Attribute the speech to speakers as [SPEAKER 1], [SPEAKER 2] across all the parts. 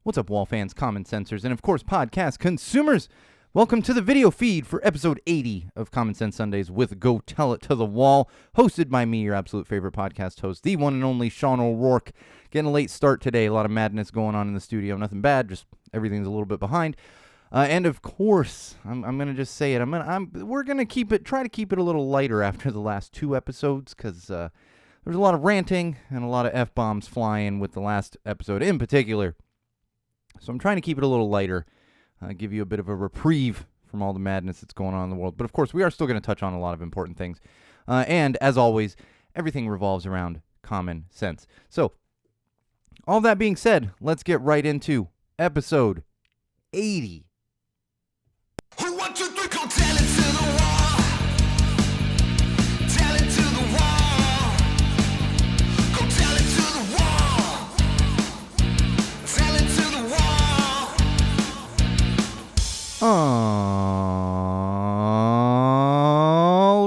[SPEAKER 1] What's up, wall fans, common sensors, and of course, podcast consumers? Welcome to the video feed for episode 80 of Common Sense Sundays with Go Tell It to the Wall, hosted by me, your absolute favorite podcast host, the one and only Sean O'Rourke. Getting a late start today, a lot of madness going on in the studio, nothing bad, just everything's a little bit behind. And of course, I'm gonna just say it. We're gonna try to keep it a little lighter after the last two episodes, because there's a lot of ranting and a lot of f-bombs flying with the last episode in particular. So I'm trying to keep it a little lighter, give you a bit of a reprieve from all the madness that's going on in the world. But of course, we are still going to touch on a lot of important things. And as always, everything revolves around common sense. So, all that being said, let's get right into episode 80.
[SPEAKER 2] One, two, three, go tell it to the wall. Tell it to the wall. Go tell it to the wall. Tell it to the wall.
[SPEAKER 1] All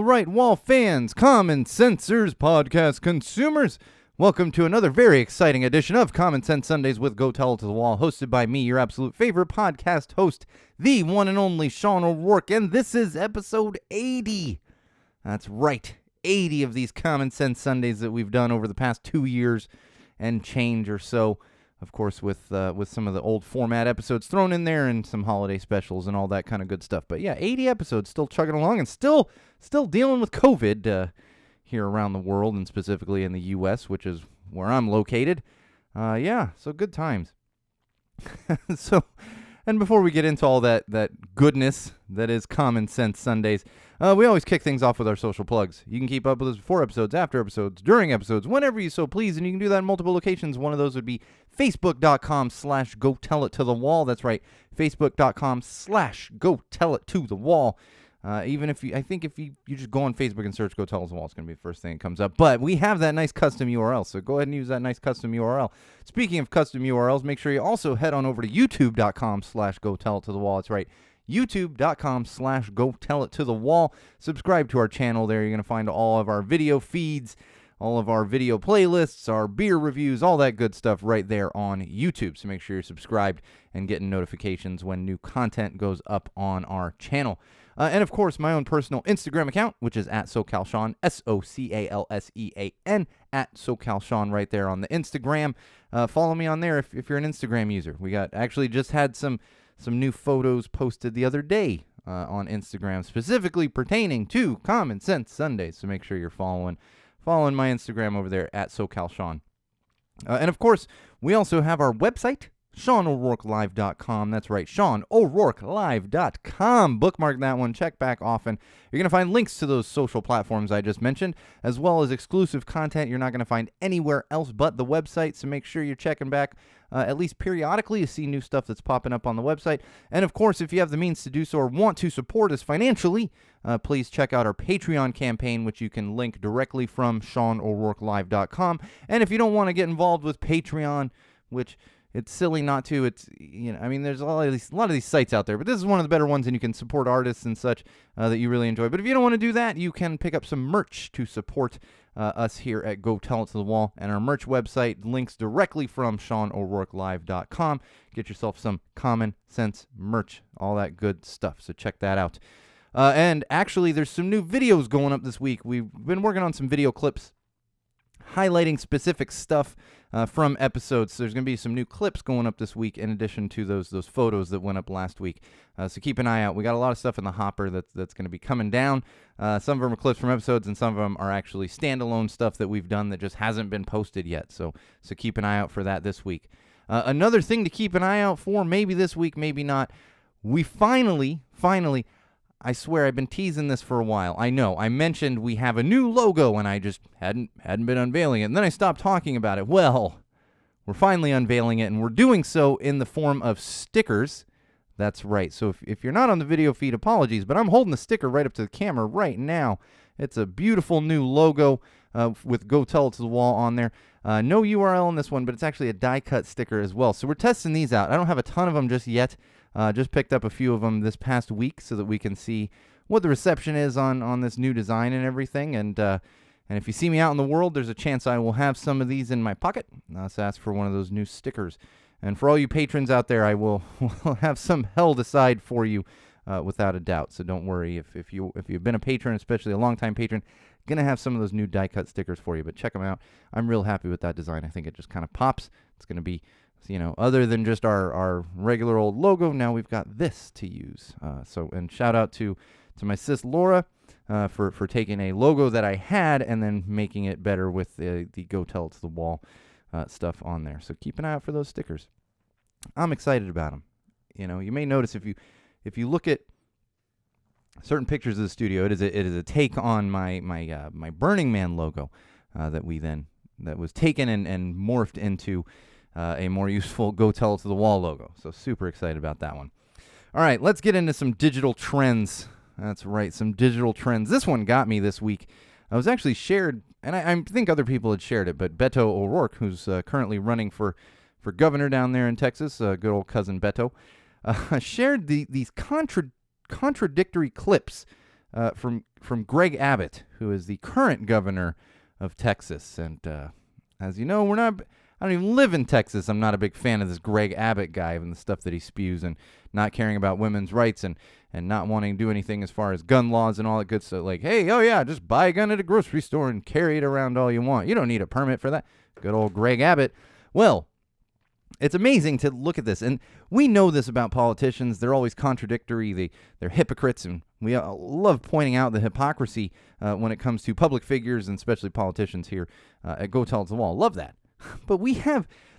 [SPEAKER 1] right, wall fans, common sensors, podcast consumers. Welcome to another very exciting edition of Common Sense Sundays with Go Tell It to the Wall, hosted by me, your absolute favorite podcast host, the one and only Sean O'Rourke, and this is episode 80. That's right, 80 of these Common Sense Sundays that we've done over the past 2 years and change or so. Of course, with some of the old format episodes thrown in there and some holiday specials and all that kind of good stuff. But yeah, 80 episodes, still chugging along and still dealing with COVID here around the world, and specifically in the U.S., which is where I'm located. So good times. And before we get into all that goodness that is Common Sense Sundays, we always kick things off with our social plugs. You can keep up with us before episodes, after episodes, during episodes, whenever you so please, and you can do that in multiple locations. One of those would be facebook.com/GoTellItToTheWall. That's right, facebook.com/GoTellItToTheWall. Even if you just go on Facebook and search Go Tell It to the Wall, it's going to be the first thing that comes up. But we have that nice custom URL, so go ahead and use that nice custom URL. Speaking of custom URLs, make sure you also head on over to youtube.com/GoTellItToTheWall. That's right, youtube.com/GoTellItToTheWall. Subscribe to our channel there. You're going to find all of our video feeds, all of our video playlists, our beer reviews, all that good stuff right there on YouTube. So make sure you're subscribed and getting notifications when new content goes up on our channel. And of course, my own personal Instagram account, which is at SoCalSean, SoCalSean, at SoCalSean right there on the Instagram. Follow me on there if you're an Instagram user. We actually just had some new photos posted the other day on Instagram, specifically pertaining to Common Sense Sundays. So make sure you're following my Instagram over there at SoCalSean. And of course, we also have our website, SeanO'RourkeLive.com. That's right, SeanO'RourkeLive.com. Bookmark that one. Check back often. You're going to find links to those social platforms I just mentioned, as well as exclusive content you're not going to find anywhere else but the website. So make sure you're checking back at least periodically to see new stuff that's popping up on the website. And of course, if you have the means to do so or want to support us financially, please check out our Patreon campaign, which you can link directly from SeanO'RourkeLive.com. And if you don't want to get involved with Patreon, which it's silly not to. There's a lot of these sites out there, but this is one of the better ones, and you can support artists and such that you really enjoy. But if you don't want to do that, you can pick up some merch to support us here at Go Tell It to the Wall. And our merch website links directly from SeanO'RourkeLive.com. Get yourself some Common Sense merch, all that good stuff. So check that out. And actually, there's some new videos going up this week. We've been working on some video clips highlighting specific stuff from episodes. So there's going to be some new clips going up this week in addition to those photos that went up last week. So keep an eye out. We got a lot of stuff in the hopper that's going to be coming down. Some of them are clips from episodes, and some of them are actually standalone stuff that we've done that just hasn't been posted yet. So keep an eye out for that this week. Another thing to keep an eye out for, maybe this week, maybe not, we finally, I swear I've been teasing this for a while. I know. I mentioned we have a new logo, and I just hadn't been unveiling it. And then I stopped talking about it. Well, we're finally unveiling it, and we're doing so in the form of stickers. That's right. So if you're not on the video feed, apologies, but I'm holding the sticker right up to the camera right now. It's a beautiful new logo with Go Tell It to the Wall on there. No URL on this one, but it's actually a die-cut sticker as well. So we're testing these out. I don't have a ton of them just yet. Just picked up a few of them this past week so that we can see what the reception is on this new design and everything. And if you see me out in the world, there's a chance I will have some of these in my pocket. So ask for one of those new stickers. And for all you patrons out there, I will have some held aside for you without a doubt. So don't worry if you've been a patron, especially a longtime patron, gonna have some of those new die cut stickers for you. But check them out. I'm real happy with that design. I think it just kind of pops. It's gonna be, other than just our regular old logo, now we've got this to use. And shout out to my sis Laura for taking a logo that I had and then making it better with the Go Tell It to the Wall stuff on there. So keep an eye out for those stickers. I'm excited about them. You may notice if you look at certain pictures of the studio, it is a take on my Burning Man logo that was taken and morphed into a more useful Go Tell It to the Wall logo. So super excited about that one. All right, let's get into some digital trends. That's right, some digital trends. This one got me this week. I was actually shared, and I think other people had shared it, but Beto O'Rourke, who's currently running for governor down there in Texas, good old cousin Beto, shared these contradictory clips from Greg Abbott, who is the current governor of Texas. And as you know, I don't even live in Texas. I'm not a big fan of this Greg Abbott guy and the stuff that he spews and not caring about women's rights and not wanting to do anything as far as gun laws and all that good stuff. Like, hey, oh yeah, just buy a gun at a grocery store and carry it around all you want. You don't need a permit for that. Good old Greg Abbott. Well, it's amazing to look at this. And we know this about politicians. They're always contradictory. They're hypocrites. And we love pointing out the hypocrisy when it comes to public figures and especially politicians here at Go Tell It to the Wall. Love that. But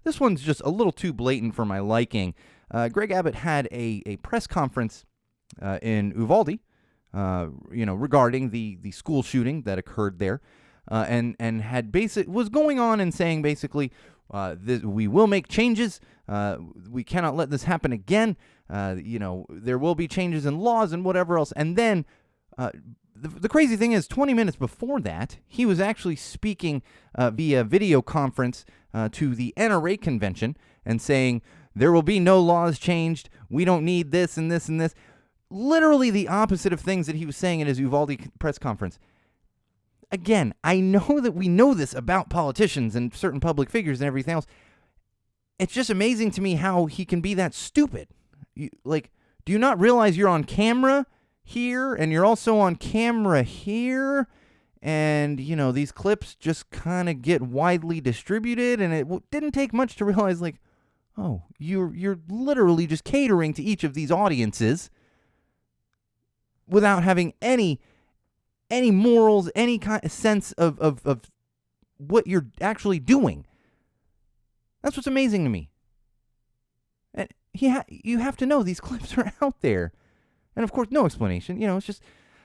[SPEAKER 1] this one's just a little too blatant for my liking. Greg Abbott had a press conference in Uvalde, regarding the school shooting that occurred there, and was going on and saying basically, we will make changes. We cannot let this happen again. There will be changes in laws and whatever else. And then the crazy thing is, 20 minutes before that, he was actually speaking via video conference to the NRA convention and saying, there will be no laws changed. We don't need this and this and this. Literally the opposite of things that he was saying in his Uvalde press conference. Again, I know that we know this about politicians and certain public figures and everything else. It's just amazing to me how he can be that stupid. Do you not realize you're on camera here and you're also on camera here? And, these clips just kind of get widely distributed, and it didn't take much to realize, oh, you're literally just catering to each of these audiences without having any morals, any kind of sense of what you're actually doing. That's what's amazing to me. And you have to know these clips are out there. And of course, no explanation. It's just,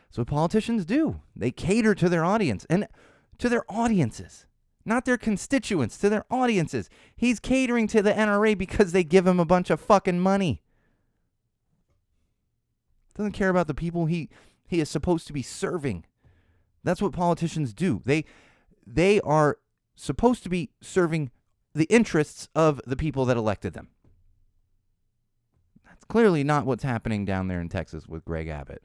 [SPEAKER 1] it's what politicians do. They cater to their audience and to their audiences, not their constituents, to their audiences. He's catering to the NRA because they give him a bunch of fucking money. Doesn't care about the people he is supposed to be serving. That's what politicians do. They are supposed to be serving the interests of the people that elected them. That's clearly not what's happening down there in Texas with Greg Abbott.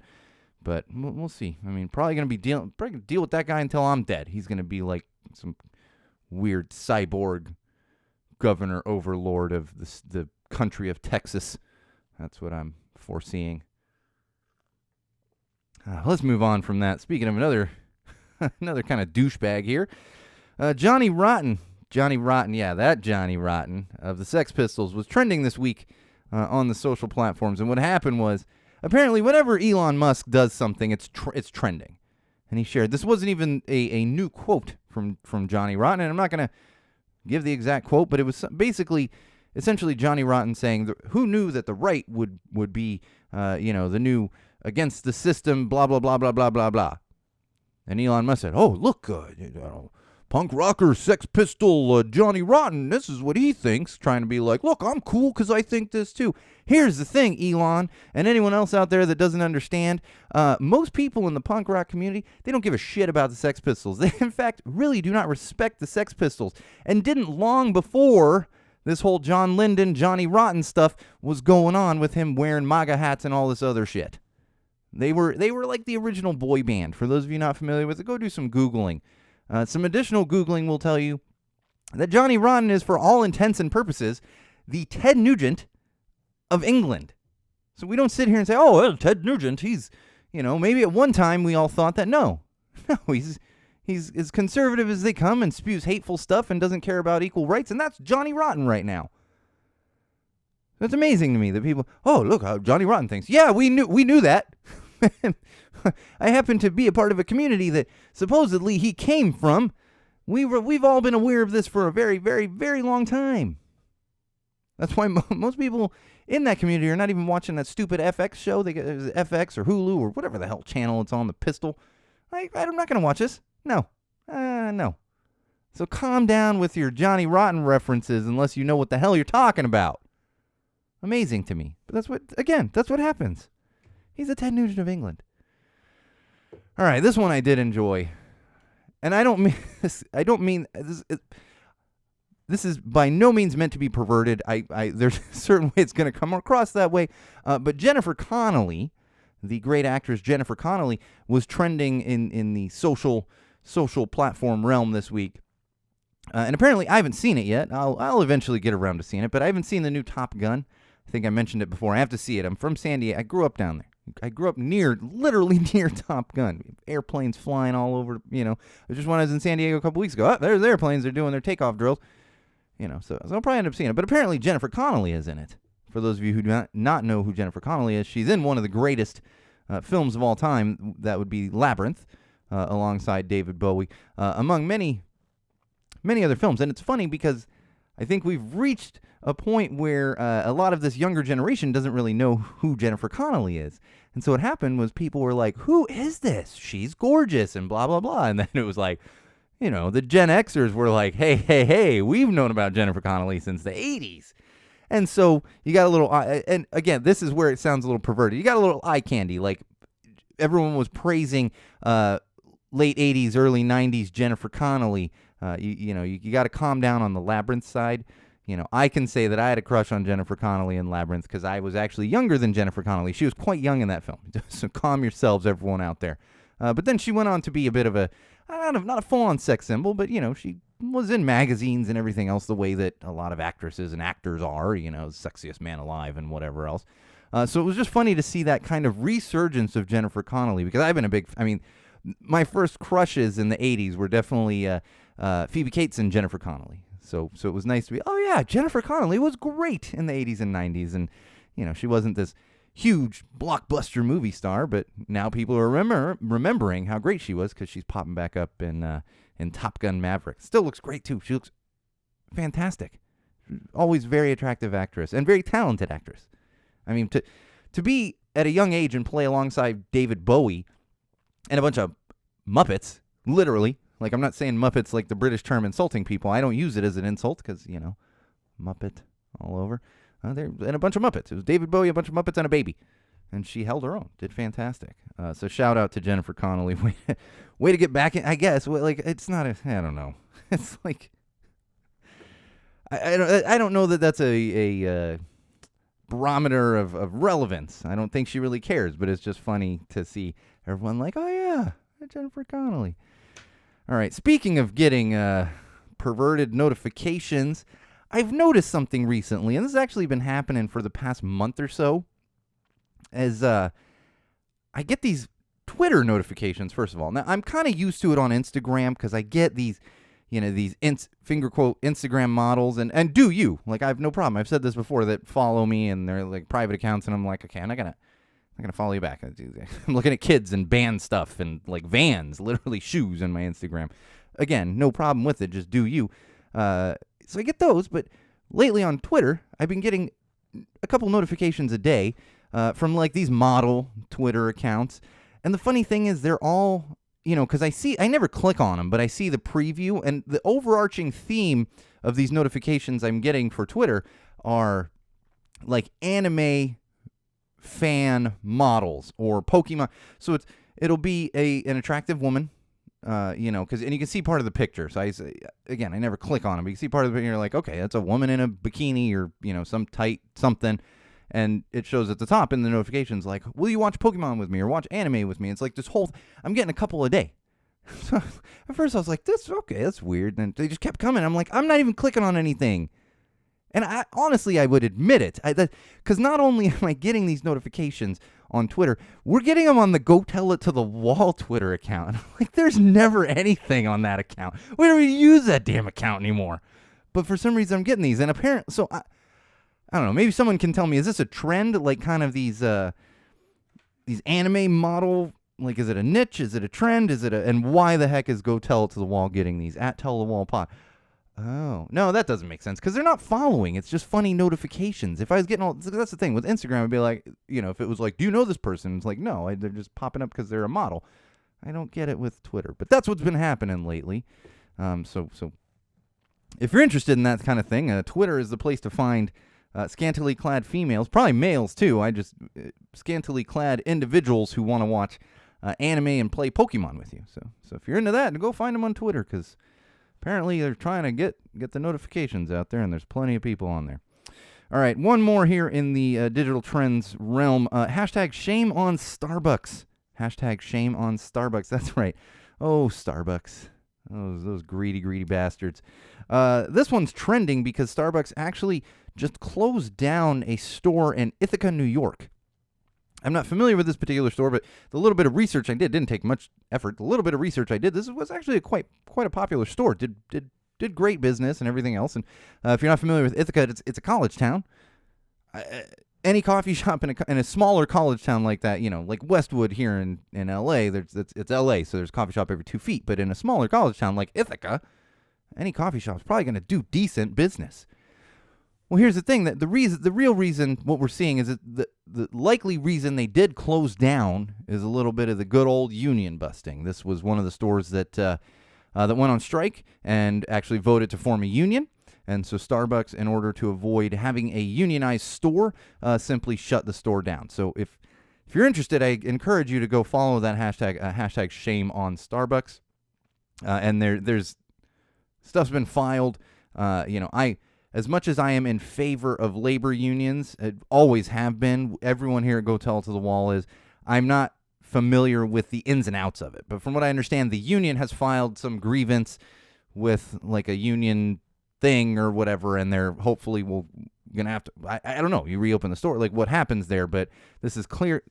[SPEAKER 1] But we'll see. I mean, probably going to deal with that guy until I'm dead. He's going to be like some weird cyborg governor overlord of the country of Texas. That's what I'm foreseeing. Let's move on from that. Speaking of another kind of douchebag here, Johnny Rotten, that Johnny Rotten of the Sex Pistols was trending this week on the social platforms. And what happened was, apparently, whenever Elon Musk does something, it's trending. And he shared, this wasn't even a new quote from Johnny Rotten, and I'm not going to give the exact quote, but it was essentially Johnny Rotten saying, who knew that the right would be, the new against the system, blah, blah, blah, blah, blah, blah, blah. And Elon Musk said, oh, look, punk rocker, Sex Pistol, Johnny Rotten, this is what he thinks, trying to be like, look, I'm cool because I think this too. Here's the thing, Elon, and anyone else out there that doesn't understand, most people in the punk rock community, they don't give a shit about the Sex Pistols. They, in fact, really do not respect the Sex Pistols, and didn't long before this whole John Lyndon, Johnny Rotten stuff was going on with him wearing MAGA hats and all this other shit. They were like the original boy band. For those of you not familiar with it, go do some Googling. Some additional Googling will tell you that Johnny Rotten is, for all intents and purposes, the Ted Nugent of England. So we don't sit here and say, oh, well, Ted Nugent, he's, maybe at one time we all thought that. No, he's as conservative as they come and spews hateful stuff and doesn't care about equal rights, and that's Johnny Rotten right now. That's amazing to me that people, oh, look how Johnny Rotten thinks. Yeah, we knew that. I happen to be a part of a community that supposedly he came from. We've all been aware of this for a very, very, very long time. That's why most people in that community are not even watching that stupid FX show. They get FX or Hulu or whatever the hell channel it's on, the Pistol. I'm not going to watch this. No. No. So calm down with your Johnny Rotten references unless you know what the hell you're talking about. Amazing to me. But that's what happens. He's a Ted Nugent of England. All right, this one I did enjoy. And I don't mean this. This is by no means meant to be perverted. There's a certain way it's going to come across that way. But Jennifer Connelly, the great actress Jennifer Connelly, was trending in the social platform realm this week. And apparently I haven't seen it yet. I'll eventually get around to seeing it, but I haven't seen the new Top Gun. I think I mentioned it before. I have to see it. I'm from San Diego. I grew up down there. I grew up literally near Top Gun. Airplanes flying all over, Just when I was in San Diego a couple weeks ago, there's airplanes. They're doing their takeoff drills. So I'll probably end up seeing it. But apparently Jennifer Connelly is in it. For those of you who do not know who Jennifer Connelly is, she's in one of the greatest films of all time. That would be Labyrinth, alongside David Bowie, among many, many other films. And it's funny because I think we've reached a point where a lot of this younger generation doesn't really know who Jennifer Connelly is. And so what happened was people were like, who is this? She's gorgeous and blah, blah, blah. And then it was like, the Gen Xers were like, hey, we've known about Jennifer Connelly since the 80s. And so you got a little, and again, this is where it sounds a little perverted. You got a little eye candy. Like everyone was praising late 80s, early 90s Jennifer Connelly. You got to calm down on the Labyrinth side. I can say that I had a crush on Jennifer Connelly in Labyrinth because I was actually younger than Jennifer Connelly. She was quite young in that film. So calm yourselves, everyone out there. But then she went on to be a bit of a, not a full-on sex symbol, but, she was in magazines and everything else the way that a lot of actresses and actors are, sexiest man alive and whatever else. So it was just funny to see that kind of resurgence of Jennifer Connelly because I've been my first crushes in the 80s were definitely Phoebe Cates and Jennifer Connelly. So it was nice to be, oh yeah, Jennifer Connelly was great in the 80s and 90s. And, she wasn't this huge blockbuster movie star, but now people are remembering how great she was because she's popping back up in Top Gun Maverick. Still looks great too. She looks fantastic. Always very attractive actress and very talented actress. I mean, to be at a young age and play alongside David Bowie and a bunch of Muppets, literally. Like, I'm not saying Muppets like the British term insulting people. I don't use it as an insult because, Muppet all over. And a bunch of Muppets. It was David Bowie, a bunch of Muppets, and a baby. And she held her own. Did fantastic. So shout out to Jennifer Connelly. Way to get back in, I guess. Like, it's not I don't know. It's like, I don't know that that's a barometer of relevance. I don't think she really cares, but it's just funny to see everyone like, oh yeah, Jennifer Connelly. All right, speaking of getting perverted notifications, I've noticed something recently, and this has actually been happening for the past month or so, as I get these Twitter notifications, first of all. Now, I'm kind of used to it on Instagram because I get these, finger quote, Instagram models, and do you. Like, I have no problem. I've said this before, that follow me, and they're like private accounts, and I'm like, okay, I'm not going to follow you back. I'm looking at kids and band stuff and like Vans, literally shoes in my Instagram. Again, no problem with it. Just do you. So I get those, but lately on Twitter, I've been getting a couple notifications a day from like these model Twitter accounts. And the funny thing is they're all, because I never click on them, but I see the preview, and the overarching theme of these notifications I'm getting for Twitter are like anime fan models or Pokemon. So it'll be an attractive woman, and you can see part of the picture. So I never click on them, but you can see part of the picture. You're like, okay, that's a woman in a bikini or some tight something, and it shows at the top in the notifications like, will you watch Pokemon with me or watch anime with me? It's like this whole. I'm getting a couple a day. So at first I was like, that's weird. And they just kept coming. I'm like, I'm not even clicking on anything. And honestly, I would admit it. Because not only am I getting these notifications on Twitter, we're getting them on the Go Tell It to the Wall Twitter account. Like, there's never anything on that account. We don't even use that damn account anymore. But for some reason, I'm getting these. And apparently, so I don't know. Maybe someone can tell me, is this a trend? Like, kind of these anime model, like, is it a niche? Is it a trend? And why the heck is Go Tell It to the Wall getting these at Tell the Wall Pod? Oh, no, that doesn't make sense because they're not following. It's just funny notifications. If I was getting that's the thing with Instagram, I'd be like, if it was like, do you know this person? It's like, no, they're just popping up because they're a model. I don't get it with Twitter, but that's what's been happening lately. So if you're interested in that kind of thing, Twitter is the place to find scantily clad females, probably males too. Scantily clad individuals who want to watch anime and play Pokemon with you. So if you're into that, go find them on Twitter because apparently they're trying to get the notifications out there, and there's plenty of people on there. All right, one more here in the digital trends realm. Hashtag shame on Starbucks. Hashtag shame on Starbucks. That's right. Oh, Starbucks. Those greedy bastards. This one's trending because Starbucks actually just closed down a store in Ithaca, New York. I'm not familiar with this particular store, but the little bit of research I didn't take much effort. The little bit of research I did, this was actually quite a popular store. Did great business and everything else. And if you're not familiar with Ithaca, it's a college town. Any coffee shop in a smaller college town like that, like Westwood here in LA, it's LA, so there's a coffee shop every 2 feet. But in a smaller college town like Ithaca, any coffee shop's probably going to do decent business. Well, here's the thing, that the real reason what we're seeing is that the likely reason they did close down is a little bit of the good old union busting. This was one of the stores that went on strike and actually voted to form a union. And so Starbucks, in order to avoid having a unionized store, simply shut the store down. So if you're interested, I encourage you to go follow that hashtag shame on Starbucks. And there's stuff's been filed. As much as I am in favor of labor unions, always have been, everyone here at Go Tell It to the Wall is, I'm not familiar with the ins and outs of it. But from what I understand, the union has filed some grievance with like a union thing or whatever, and they're hopefully going to have to, I don't know, you reopen the store, like what happens there, but this is clear.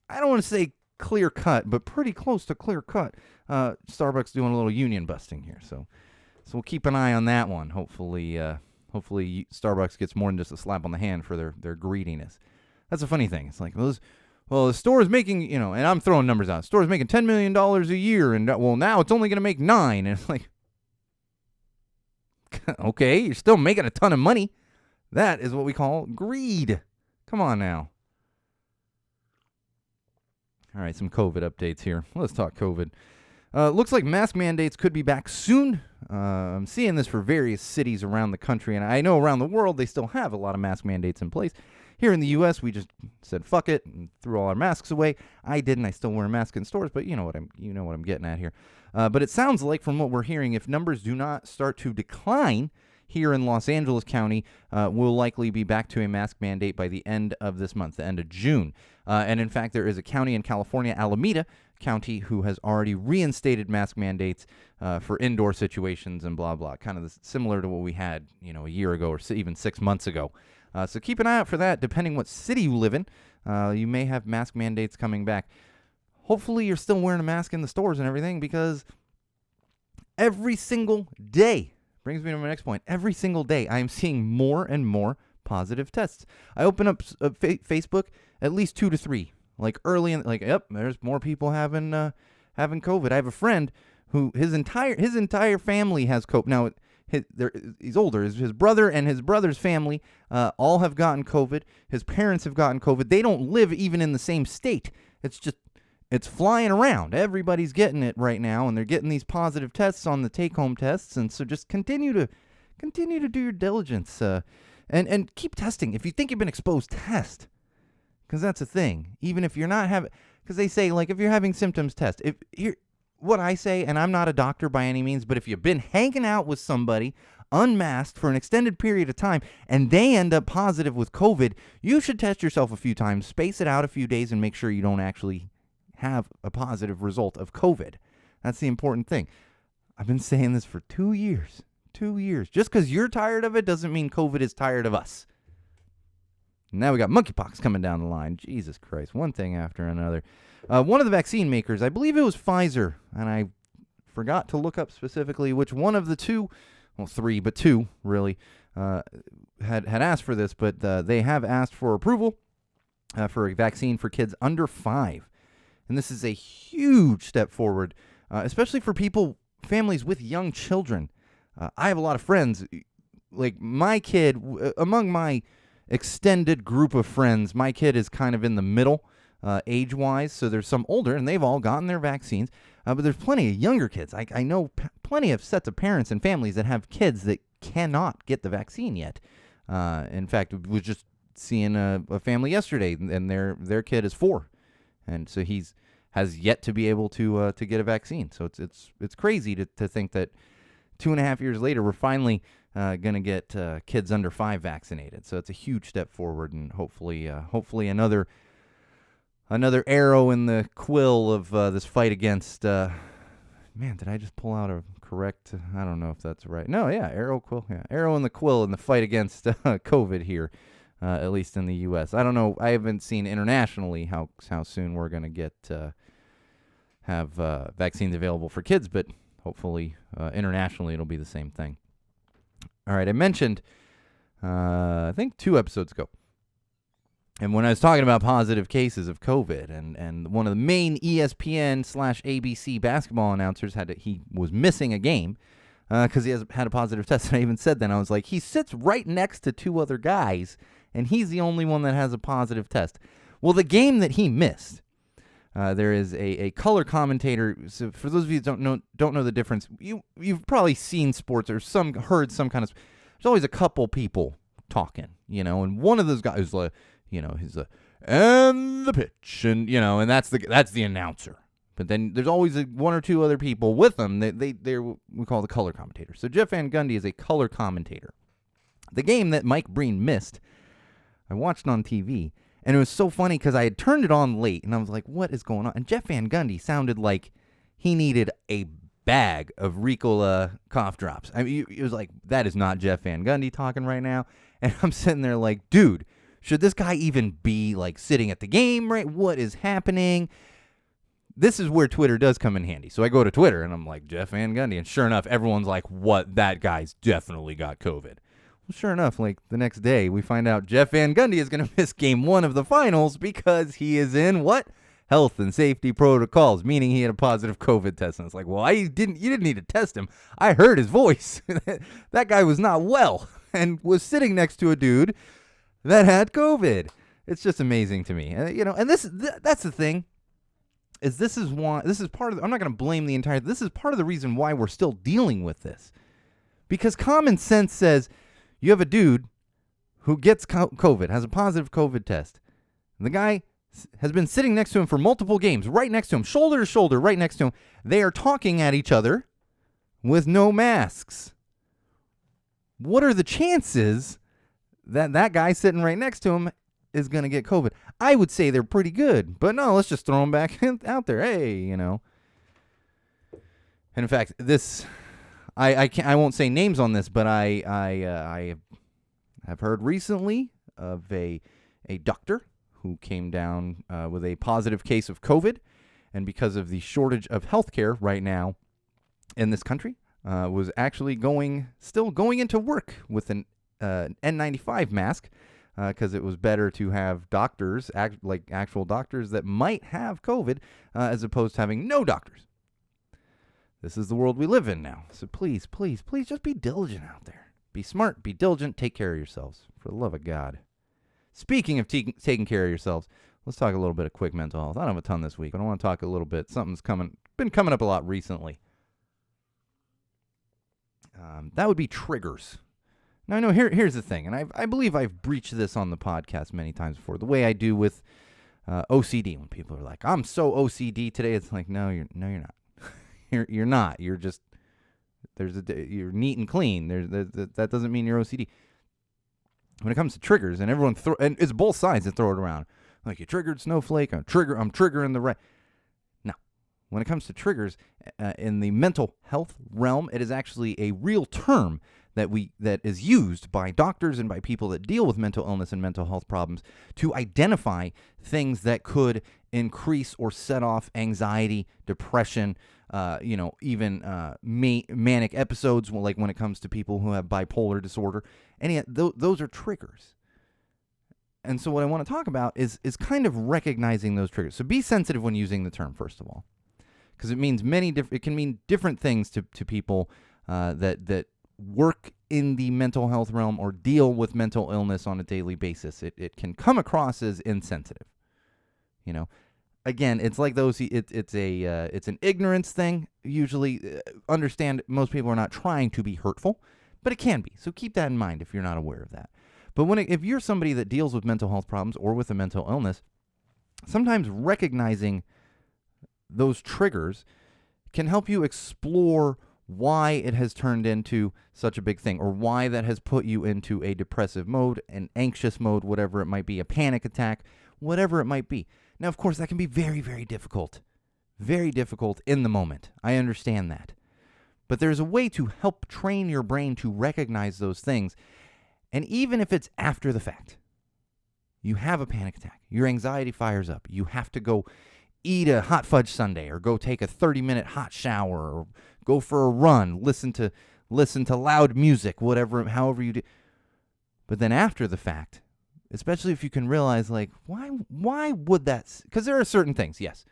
[SPEAKER 1] I don't want to say clear cut, but pretty close to clear cut. Starbucks doing a little union busting here. So we'll keep an eye on that one. Hopefully Starbucks gets more than just a slap on the hand for their greediness. That's a funny thing. It's like, the store is making, and I'm throwing numbers out. The store is making $10 million a year, and now it's only going to make $9 million. And it's like, okay, you're still making a ton of money. That is what we call greed. Come on now. All right, some COVID updates here. Let's talk COVID. Looks like mask mandates could be back soon. I'm seeing this for various cities around the country, and I know around the world they still have a lot of mask mandates in place. Here in the U.S., we just said fuck it and threw all our masks away. I didn't. I still wear a mask in stores, but you know what I'm getting at here. But it sounds like, from what we're hearing, if numbers do not start to decline here in Los Angeles County, we'll likely be back to a mask mandate by the end of this month, the end of June. And in fact, there is a county in California, Alameda County, who has already reinstated mask mandates for indoor situations and blah, blah, kind of similar to what we had, a year ago or even 6 months ago. So keep an eye out for that. Depending what city you live in, you may have mask mandates coming back. Hopefully you're still wearing a mask in the stores and everything, because every single day, brings me to my next point, every single day I am seeing more and more positive tests. I open up Facebook, at least 2 to 3. Like early in, yep, there's more people having COVID. I have a friend who his entire family has COVID. Now, he's older. His brother and his brother's family all have gotten COVID. His parents have gotten COVID. They don't live even in the same state. It's flying around. Everybody's getting it right now, and they're getting these positive tests on the take-home tests. And so just continue to do your diligence and keep testing. If you think you've been exposed, test. Because that's a thing. Even if you're not having, because they say, like, if you're having symptoms, test. What I say, and I'm not a doctor by any means, but if you've been hanging out with somebody unmasked for an extended period of time and they end up positive with COVID, you should test yourself a few times, space it out a few days, and make sure you don't actually have a positive result of COVID. That's the important thing. I've been saying this for 2 years. 2 years. Just because you're tired of it doesn't mean COVID is tired of us. Now we got monkeypox coming down the line. Jesus Christ, one thing after another. One of the vaccine makers, I believe it was Pfizer, and I forgot to look up specifically which one of the two, well, three, but two, really, had asked for this, but they have asked for approval for a vaccine for kids under 5. And this is a huge step forward, especially for families with young children. I have a lot of friends, like my kid, among my extended group of friends, my kid is kind of in the middle age-wise, so there's some older, and they've all gotten their vaccines, but there's plenty of younger kids. I know plenty of sets of parents and families that have kids that cannot get the vaccine yet. In fact, we was just seeing a family yesterday, and their kid is 4, and so has yet to be able to get a vaccine. So it's crazy to think that 2.5 years later we're finally going to get kids under 5 vaccinated. So it's a huge step forward, and hopefully another arrow in the quill of this fight against. Man, did I just pull out a correct? I don't know if that's right. No, yeah, arrow in the quill in the fight against COVID here, at least in the U.S. I don't know. I haven't seen internationally how soon we're going to get have vaccines available for kids, but hopefully internationally it'll be the same thing. All right, I mentioned, I think 2 episodes ago, and when I was talking about positive cases of COVID, and one of the main ESPN/ABC basketball announcers he was missing a game because he had a positive test. And I even said then, I was like, he sits right next to 2 other guys, and he's the only one that has a positive test. Well, the game that he missed, there is a color commentator. So for those of you who don't know the difference, you've probably seen sports or heard some kind of. There's always a couple people talking, and one of those guys is like, he's and the pitch, and and that's the announcer. But then there's always 1 or 2 other people with them. They're we call the color commentator. So Jeff Van Gundy is a color commentator. The game that Mike Breen missed, I watched on TV. And it was so funny because I had turned it on late, and I was like, what is going on? And Jeff Van Gundy sounded like he needed a bag of Ricola cough drops. I mean, it was like, that is not Jeff Van Gundy talking right now. And I'm sitting there like, dude, should this guy even be like sitting at the game, right? What is happening? This is where Twitter does come in handy. So I go to Twitter, and I'm like, Jeff Van Gundy. And sure enough, everyone's like, what? That guy's definitely got COVID. Well, sure enough, like the next day, we find out Jeff Van Gundy is going to miss game 1 of the finals because he is in what? Health and safety protocols, meaning he had a positive COVID test. And it's like, well, you didn't need to test him. I heard his voice. That guy was not well and was sitting next to a dude that had COVID. It's just amazing to me. And that's the thing. This is part of I'm not going to blame the entire. This is part of the reason why we're still dealing with this. Because common sense says, you have a dude who gets COVID, has a positive COVID test. And the guy has been sitting next to him for multiple games, right next to him, shoulder to shoulder, right next to him. They are talking at each other with no masks. What are the chances that guy sitting right next to him is going to get COVID? I would say they're pretty good, but no, let's just throw him back out there. Hey, And in fact, this... I won't say names on this, but I have heard recently of a doctor who came down with a positive case of COVID, and because of the shortage of healthcare right now in this country, was actually still going into work with an N95 mask because it was better to have doctors, actual doctors that might have COVID, as opposed to having no doctors. This is the world we live in now. So please, please, please just be diligent out there. Be smart, be diligent, take care of yourselves. For the love of God. Speaking of taking care of yourselves, let's talk a little bit of quick mental health. I don't have a ton this week, but I want to talk a little bit. Something's been coming up a lot recently. That would be triggers. Now, I know here's the thing, and I believe I've breached this on the podcast many times before, the way I do with OCD. When people are like, I'm so OCD today, it's like, no, you're not. You're not. You're just you're neat and clean. That doesn't mean you're OCD. When it comes to triggers, and everyone and it's both sides that throw it around. Like, you triggered Snowflake. I'm triggering the right. No, when it comes to triggers in the mental health realm, it is actually a real term that is used by doctors and by people that deal with mental illness and mental health problems to identify things that could increase or set off anxiety, depression, even manic episodes, like when it comes to people who have bipolar disorder. Those are triggers. And so what I want to talk about is kind of recognizing those triggers. So be sensitive when using the term, first of all, because it means it can mean different things to people that work in the mental health realm or deal with mental illness on a daily basis. It can come across as insensitive. Again, it's like those. It's an ignorance thing. Usually, understand most people are not trying to be hurtful, but it can be. So keep that in mind if you're not aware of that. But if you're somebody that deals with mental health problems or with a mental illness, sometimes recognizing those triggers can help you explore why it has turned into such a big thing, or why that has put you into a depressive mode, an anxious mode, whatever it might be, a panic attack, whatever it might be. Now, of course, that can be very, very difficult in the moment. I understand that. But there's a way to help train your brain to recognize those things. And even if it's after the fact, you have a panic attack, your anxiety fires up, you have to go eat a hot fudge sundae or go take a 30-minute hot shower or go for a run, listen to loud music, however you do. But then after the fact, especially if you can realize, like, why would that? Because there are certain things, yes.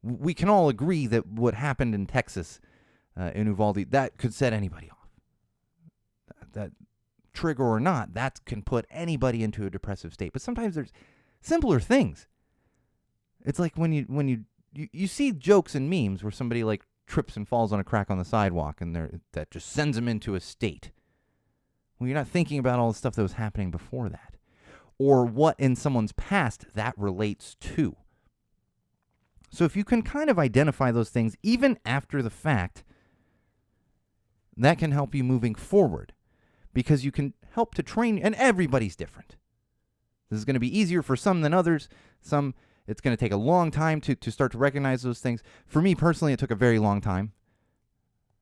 [SPEAKER 1] We can all agree that what happened in Texas, in Uvalde, that could set anybody off. That trigger or not, that can put anybody into a depressive state. But sometimes there's simpler things. It's like when you see jokes and memes where somebody like trips and falls on a crack on the sidewalk, and that just sends them into a state. Well, you're not thinking about all the stuff that was happening before that, or what in someone's past that relates to. So if you can kind of identify those things even after the fact, that can help you moving forward, because you can help to train, and everybody's different. This is going to be easier for some than others. Some, it's going to take a long time to start to recognize those things. For me personally, it took a very long time,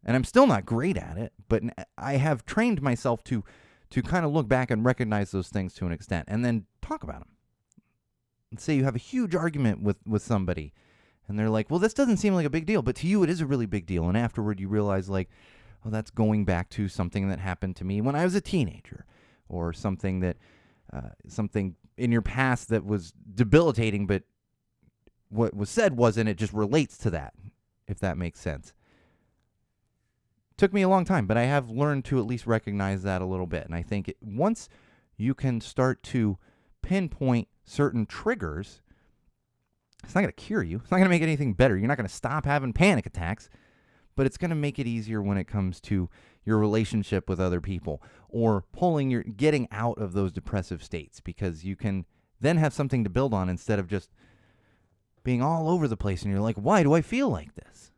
[SPEAKER 1] and I'm still not great at it, but I have trained myself to kind of look back and recognize those things to an extent, and then talk about them. Let's say you have a huge argument with somebody, and they're like, well, this doesn't seem like a big deal, but to you it is a really big deal, and afterward you realize, like, well, that's going back to something that happened to me when I was a teenager, or something in your past that was debilitating, but what was said wasn't. It just relates to that, if that makes sense. Took me a long time, but I have learned to at least recognize that a little bit. And I think once you can start to pinpoint certain triggers, it's not going to cure you. It's not going to make anything better. You're not going to stop having panic attacks, but it's going to make it easier when it comes to your relationship with other people, or getting out of those depressive states, because you can then have something to build on instead of just being all over the place and you're like, why do I feel like this?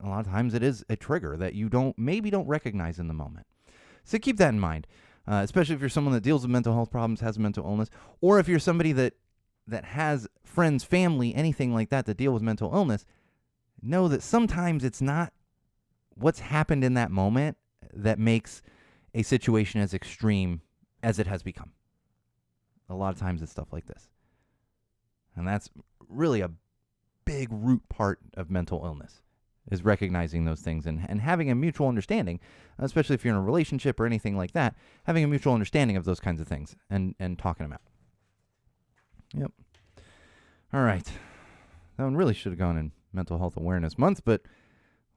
[SPEAKER 1] A lot of times it is a trigger that you maybe don't recognize in the moment. So keep that in mind, especially if you're someone that deals with mental health problems, has a mental illness, or if you're somebody that has friends, family, anything like that deal with mental illness. Know that sometimes it's not what's happened in that moment that makes a situation as extreme as it has become. A lot of times it's stuff like this. And that's really a big root part of mental illness, is recognizing those things and having a mutual understanding, especially if you're in a relationship or anything like that, having a mutual understanding of those kinds of things and talking them out. Yep. All right. That one really should have gone in Mental Health Awareness Month, but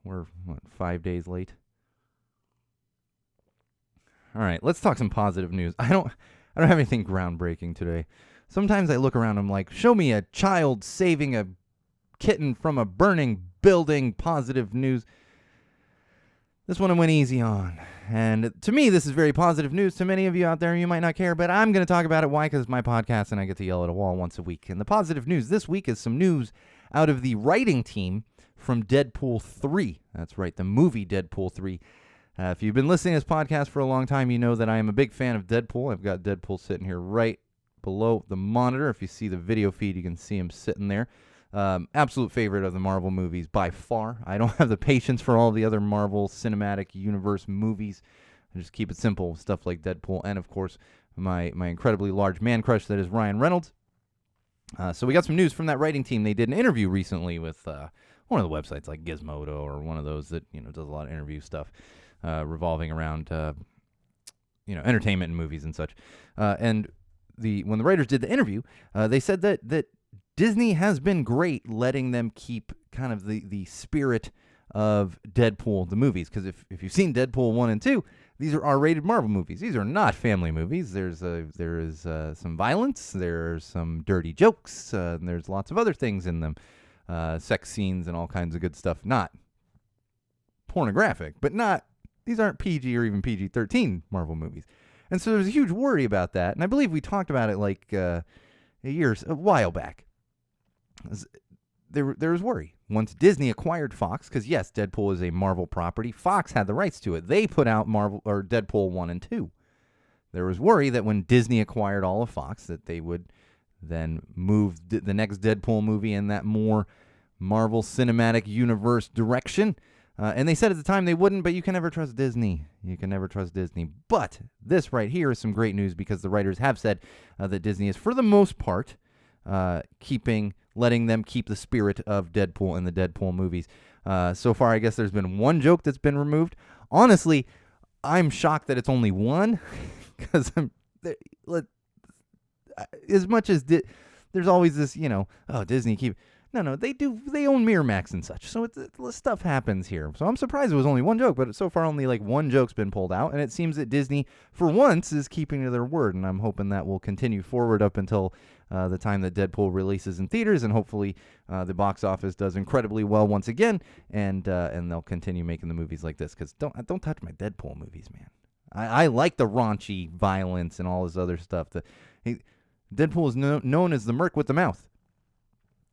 [SPEAKER 1] we're, 5 days late? All right, let's talk some positive news. I don't have anything groundbreaking today. Sometimes I look around and I'm like, show me a child saving a kitten from a burning building, positive news. This one I went easy on. And to me, this is very positive news. To many of you out there, you might not care, but I'm going to talk about it. Why? Because it's my podcast and I get to yell at a wall once a week. And the positive news this week is some news out of the writing team from Deadpool 3. That's right, the movie Deadpool 3. If you've been listening to this podcast for a long time, you know that I am a big fan of Deadpool. I've got Deadpool sitting here right below the monitor. If you see the video feed, you can see him sitting there. Absolute favorite of the Marvel movies by far. I don't have the patience for all the other Marvel Cinematic Universe movies. I just keep it simple, stuff like Deadpool, and of course my incredibly large man crush that is Ryan Reynolds. So we got some news from that writing team. They did an interview recently with one of the websites like Gizmodo or one of those that does a lot of interview stuff revolving around entertainment and movies and such. And when the writers did the interview, they said that Disney has been great letting them keep kind of the spirit of Deadpool, the movies. Because if you've seen Deadpool 1 and 2, these are R-rated Marvel movies. These are not family movies. There is some violence. There's some dirty jokes. And there's lots of other things in them. Sex scenes and all kinds of good stuff. Not pornographic, but these aren't PG or even PG-13 Marvel movies. And so there's a huge worry about that. And I believe we talked about it like a while back. There was worry. Once Disney acquired Fox, because yes, Deadpool is a Marvel property, Fox had the rights to it. They put out Deadpool 1 and 2. There was worry that when Disney acquired all of Fox, that they would then move the next Deadpool movie in that more Marvel Cinematic Universe direction. And they said at the time they wouldn't, but you can never trust Disney. You can never trust Disney. But this right here is some great news because the writers have said that Disney is, for the most part, letting them keep the spirit of Deadpool in the Deadpool movies. So far, I guess there's been one joke that's been removed. Honestly, I'm shocked that it's only one, because as much as there's always this, Disney keep. No, they own Miramax and such, so stuff happens here. So I'm surprised it was only one joke, but so far only like one joke's been pulled out, and it seems that Disney, for once, is keeping to their word, and I'm hoping that will continue forward up until the time that Deadpool releases in theaters, and hopefully the box office does incredibly well once again, and they'll continue making the movies like this, because don't touch my Deadpool movies, man. I like the raunchy violence and all this other stuff. Deadpool is known as the Merc with the mouth.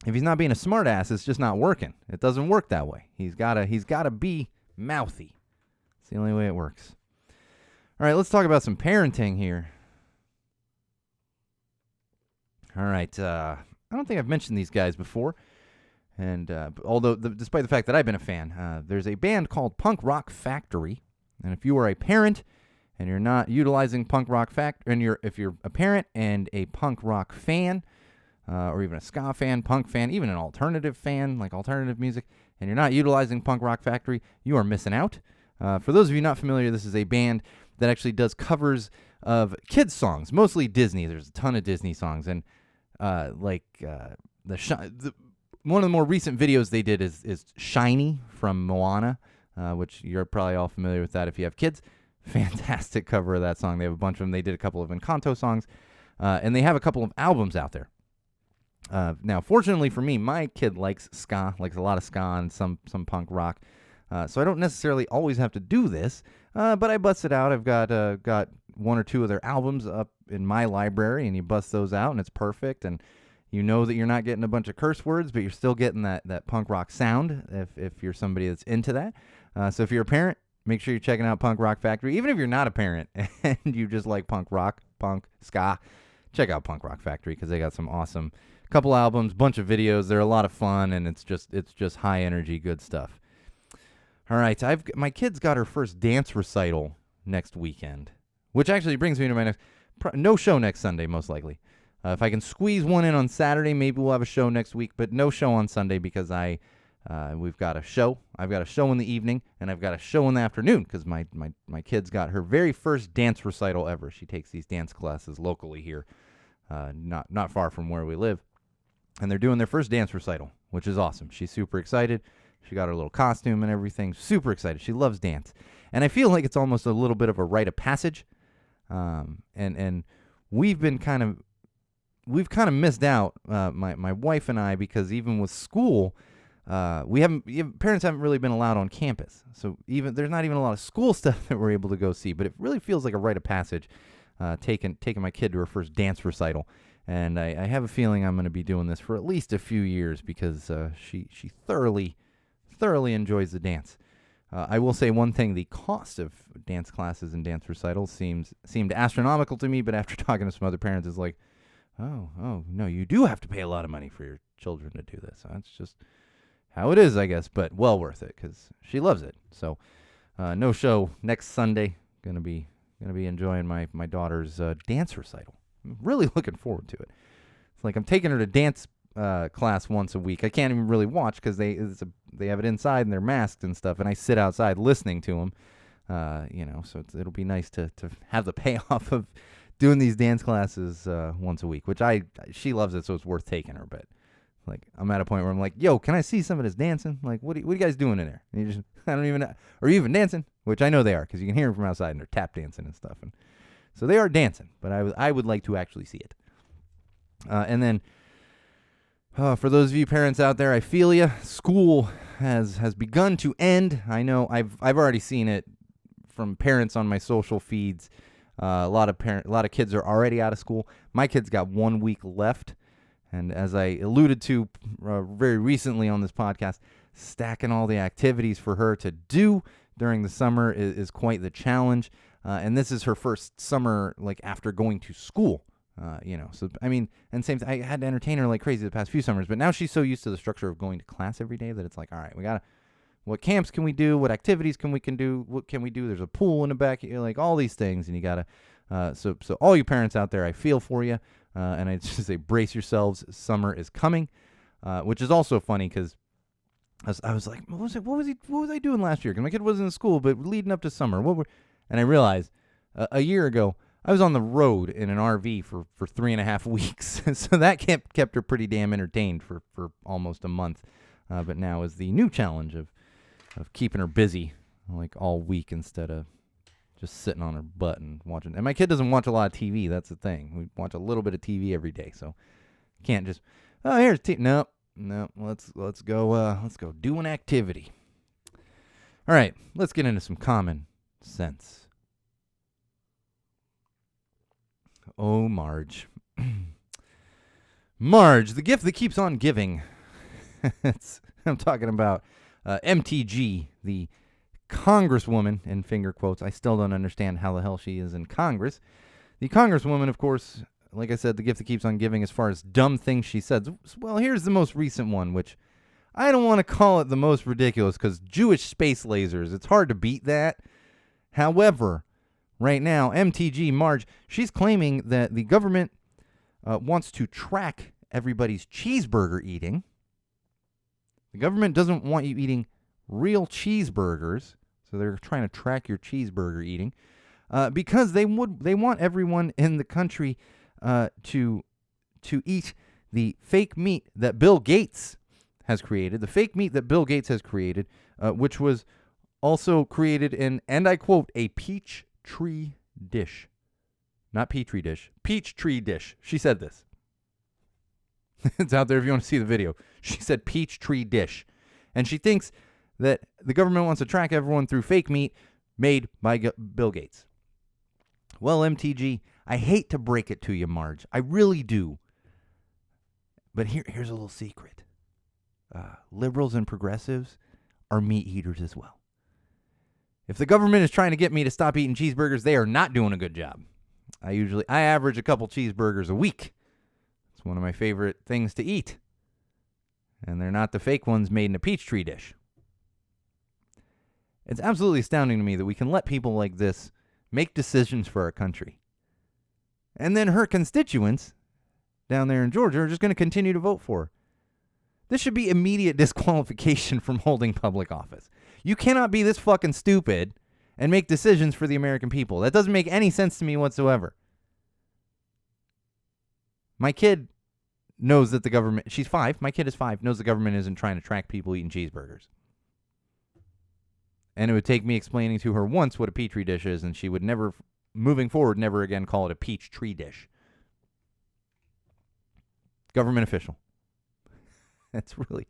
[SPEAKER 1] If he's not being a smartass, it's just not working. It doesn't work that way. He's gotta be mouthy. It's the only way it works. All right, let's talk about some parenting here. All right, I don't think I've mentioned these guys before, and although despite the fact that I've been a fan, there's a band called Punk Rock Factory, and if you are a parent and you're not utilizing Punk Rock Factory, if you're a parent and a punk rock fan, or even a ska fan, punk fan, even an alternative fan, like alternative music, and you're not utilizing Punk Rock Factory, you are missing out. For those of you not familiar, this is a band that actually does covers of kids' songs, mostly Disney. There's a ton of Disney songs, and one of the more recent videos they did is Shiny from Moana, which you're probably all familiar with that if you have kids. Fantastic cover of that song. They have a bunch of them. They did a couple of Encanto songs, and they have a couple of albums out there. Now, fortunately for me, my kid likes ska, likes a lot of ska and some punk rock. So I don't necessarily always have to do this, but I bust it out. I've got one or two of their albums up in my library, and you bust those out, and it's perfect. And you know that you're not getting a bunch of curse words, but you're still getting that punk rock sound if you're somebody that's into that. So if you're a parent, make sure you're checking out Punk Rock Factory. Even if you're not a parent and you just like punk rock, punk, ska, check out Punk Rock Factory because they got some awesome couple albums, bunch of videos. They're a lot of fun, and it's just high energy, good stuff. All right, my kid's got her first dance recital next weekend, which actually brings me to my next no show next Sunday, most likely. If I can squeeze one in on Saturday, maybe we'll have a show next week, but no show on Sunday because we've got a show. I've got a show in the evening, and I've got a show in the afternoon because my kid's got her very first dance recital ever. She takes these dance classes locally here, not far from where we live. And they're doing their first dance recital, which is awesome. She's super excited. She got her little costume and everything. Super excited. She loves dance. And I feel like it's almost a little bit of a rite of passage. And we've kind of missed out, my wife and I, because even with school, parents haven't really been allowed on campus. So there's not even a lot of school stuff that we're able to go see. But it really feels like a rite of passage, taking my kid to her first dance recital. And I have a feeling I'm going to be doing this for at least a few years because she thoroughly enjoys the dance. I will say one thing: the cost of dance classes and dance recitals seemed astronomical to me. But after talking to some other parents, it's like, Oh, no, you do have to pay a lot of money for your children to do this. That's just how it is, I guess, but well worth it because she loves it. So, no show next Sunday. Gonna be enjoying my daughter's dance recital. I'm really looking forward to it. It's like I'm taking her to dance class once a week. I can't even really watch because they have it inside and they're masked and stuff, and I sit outside listening to them. So it'll be nice to have the payoff of doing these dance classes once a week, which she loves it, so it's worth taking her. But like I'm at a point where I'm like, yo, can I see some of this dancing? Like, what are you guys doing in there? And you just, I don't even know. Are you even dancing? Which I know they are because you can hear them from outside and they're tap dancing and stuff. And so they are dancing, but I would like to actually see it. And then for those of you parents out there, I feel you. School has begun to end. I know I've already seen it from parents on my social feeds. A lot of kids are already out of school. My kid's got 1 week left. And as I alluded to very recently on this podcast, stacking all the activities for her to do during the summer is quite the challenge. And this is her first summer like after going to school. So I mean, and same thing, I had to entertain her like crazy the past few summers, but now she's so used to the structure of going to class every day that it's like, all right, what camps can we do? What activities can we do? What can we do? There's a pool in the back, like all these things, and you gotta. So all you parents out there, I feel for you, and I just say brace yourselves. Summer is coming, which is also funny because I was like, what was I doing last year? Because my kid wasn't in school, but leading up to summer, and I realized a year ago I was on the road in an RV for 3.5 weeks, so that kept her pretty damn entertained for almost a month. But now is the new challenge of keeping her busy like all week instead of just sitting on her butt and watching. And my kid doesn't watch a lot of TV. That's the thing. We watch a little bit of TV every day, so can't just here's TV. No. Let's go do an activity. All right, let's get into some common sense. Oh, Marge. Marge, the gift that keeps on giving. I'm talking about MTG, the congresswoman, in finger quotes. I still don't understand how the hell she is in Congress. The congresswoman, of course, like I said, the gift that keeps on giving as far as dumb things she said. Well, here's the most recent one, which I don't want to call it the most ridiculous because Jewish space lasers, it's hard to beat that. However, right now, MTG Marge, she's claiming that the government wants to track everybody's cheeseburger eating. The government doesn't want you eating real cheeseburgers, so they're trying to track your cheeseburger eating because they want everyone in the country to eat the fake meat that Bill Gates has created. The fake meat that Bill Gates has created, which was also created in, and I quote, a peach tree dish. Not petri dish. Peach tree dish. She said this. It's out there if you want to see the video. She said peach tree dish. And she thinks that the government wants to track everyone through fake meat made by Bill Gates. Well, MTG, I hate to break it to you, Marge. I really do. But here's a little secret. Liberals and progressives are meat eaters as well. If the government is trying to get me to stop eating cheeseburgers, they are not doing a good job. I average a couple cheeseburgers a week. It's one of my favorite things to eat. And they're not the fake ones made in a peach tree dish. It's absolutely astounding to me that we can let people like this make decisions for our country. And then her constituents down there in Georgia are just going to continue to vote for her. This should be immediate disqualification from holding public office. You cannot be this fucking stupid and make decisions for the American people. That doesn't make any sense to me whatsoever. My kid knows that the government, she's 5, my kid is 5, knows the government isn't trying to track people eating cheeseburgers. And it would take me explaining to her once what a petri dish is, and she would never, moving forward, never again call it a peach tree dish. Government official. That's really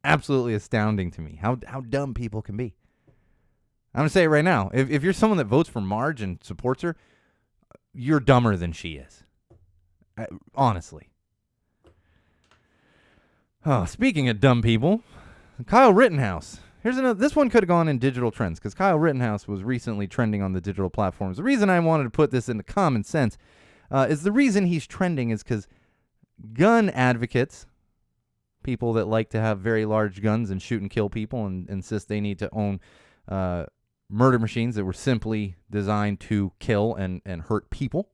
[SPEAKER 1] absolutely astounding to me, how dumb people can be. I'm going to say it right now. If you're someone that votes for Marge and supports her, you're dumber than she is. Honestly. Oh, speaking of dumb people, Kyle Rittenhouse. Here's another. This one could have gone in digital trends because Kyle Rittenhouse was recently trending on the digital platforms. The reason I wanted to put this into common sense is the reason he's trending is because gun advocates, people that like to have very large guns and shoot and kill people and insist they need to own murder machines that were simply designed to kill and hurt people,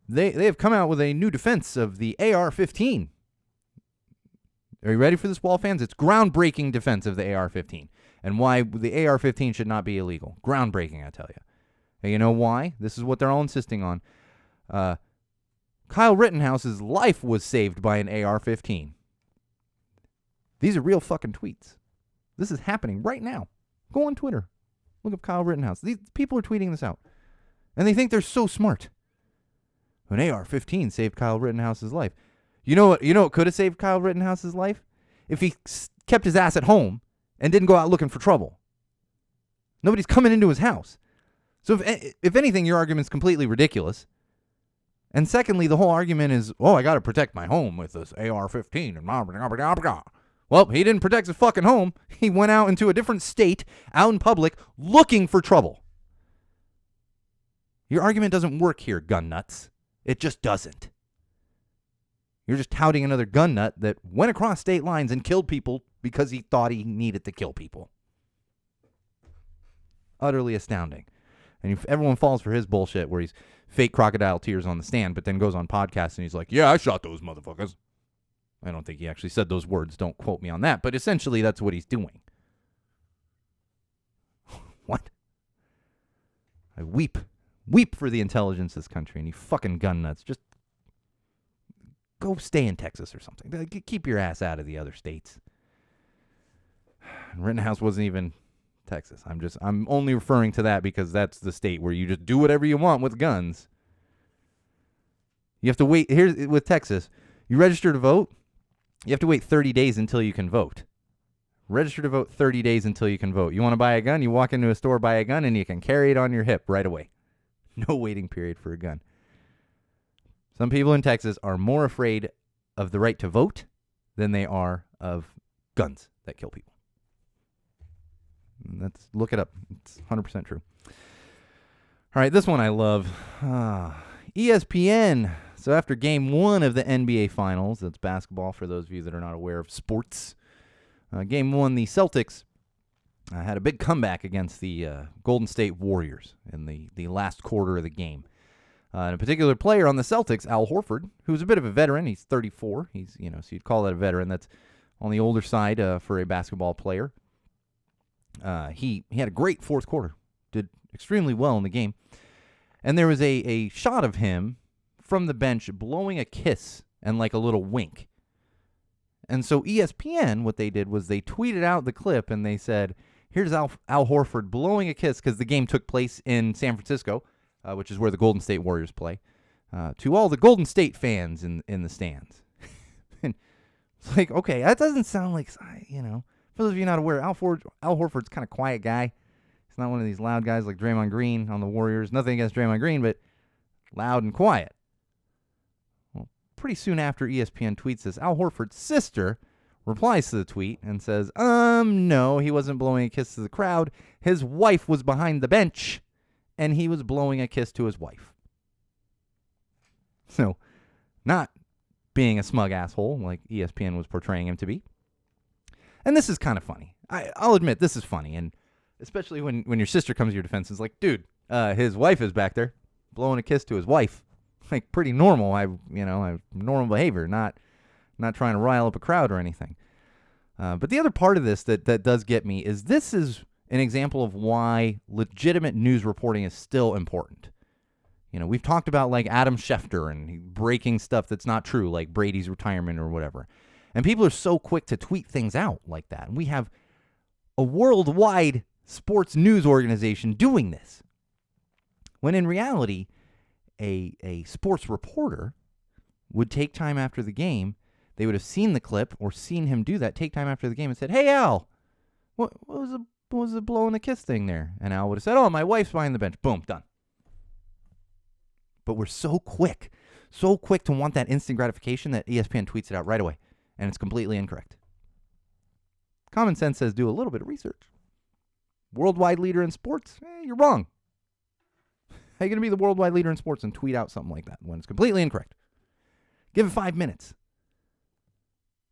[SPEAKER 1] they have come out with a new defense of the AR-15. Are you ready for this, wall fans? It's groundbreaking defense of the AR-15 and why the AR-15 should not be illegal. Groundbreaking, I tell you. And you know why? This is what they're all insisting on. Kyle Rittenhouse's life was saved by an AR-15. These are real fucking tweets. This is happening right now. Go on Twitter. Look up Kyle Rittenhouse. These people are tweeting this out. And they think they're so smart. An AR-15 saved Kyle Rittenhouse's life. You know what could have saved Kyle Rittenhouse's life? If he kept his ass at home and didn't go out looking for trouble. Nobody's coming into his house. So if anything, your argument's completely ridiculous. And secondly, the whole argument is, oh, I got to protect my home with this AR-15. And well, he didn't protect his fucking home. He went out into a different state, out in public, looking for trouble. Your argument doesn't work here, gun nuts. It just doesn't. You're just touting another gun nut that went across state lines and killed people because he thought he needed to kill people. Utterly astounding. And if everyone falls for his bullshit where he's fake crocodile tears on the stand, but then goes on podcasts and he's like, yeah, I shot those motherfuckers. I don't think he actually said those words. Don't quote me on that. But essentially, that's what he's doing. What? I weep for the intelligence of this country, and you fucking gun nuts. Just go stay in Texas or something. Keep your ass out of the other states. Rittenhouse wasn't even Texas. I'm only referring to that because that's the state where you just do whatever you want with guns. You have to wait. Here's with Texas. You register to vote. You have to wait 30 days until you can vote. Register to vote 30 days until you can vote. You want to buy a gun? You walk into a store, buy a gun, and you can carry it on your hip right away. No waiting period for a gun. Some people in Texas are more afraid of the right to vote than they are of guns that kill people. Look it up. It's 100% true. All right, this one I love. ESPN. So after game 1 of the NBA Finals, that's basketball for those of you that are not aware of sports. Game 1, the Celtics had a big comeback against the Golden State Warriors in the last quarter of the game. And a particular player on the Celtics, Al Horford, who's a bit of a veteran. He's 34. He's, so you'd call that a veteran. That's on the older side for a basketball player. He had a great fourth quarter. Did extremely well in the game. And there was a shot of him from the bench blowing a kiss and like a little wink. And so ESPN, what they did was they tweeted out the clip and they said, here's Al Horford blowing a kiss because the game took place in San Francisco, which is where the Golden State Warriors play, to all the Golden State fans in the stands. And it's like, okay, that doesn't sound like, for those of you not aware, Al Horford's kind of quiet guy. He's not one of these loud guys like Draymond Green on the Warriors. Nothing against Draymond Green, but loud and quiet. Well, pretty soon after ESPN tweets this, Al Horford's sister replies to the tweet and says, no, he wasn't blowing a kiss to the crowd. His wife was behind the bench, and he was blowing a kiss to his wife. So, not being a smug asshole like ESPN was portraying him to be. And this is kind of funny. I'll admit, this is funny, and especially when your sister comes to your defense and is like, dude, his wife is back there blowing a kiss to his wife. Like, pretty normal. I have normal behavior, not trying to rile up a crowd or anything. But the other part of this that does get me is this is an example of why legitimate news reporting is still important. We've talked about like Adam Schefter and breaking stuff that's not true, like Brady's retirement or whatever. And people are so quick to tweet things out like that. And we have a worldwide sports news organization doing this. When in reality, a sports reporter would take time after the game. They would have seen the clip or seen him do that, take time after the game and said, hey, Al, what was the blowing a kiss thing there? And Al would have said, oh, my wife's behind the bench. Boom, done. But we're so quick to want that instant gratification that ESPN tweets it out right away. And it's completely incorrect. Common sense says do a little bit of research. Worldwide leader in sports? You're wrong. How are you going to be the worldwide leader in sports and tweet out something like that when it's completely incorrect? Give it 5 minutes.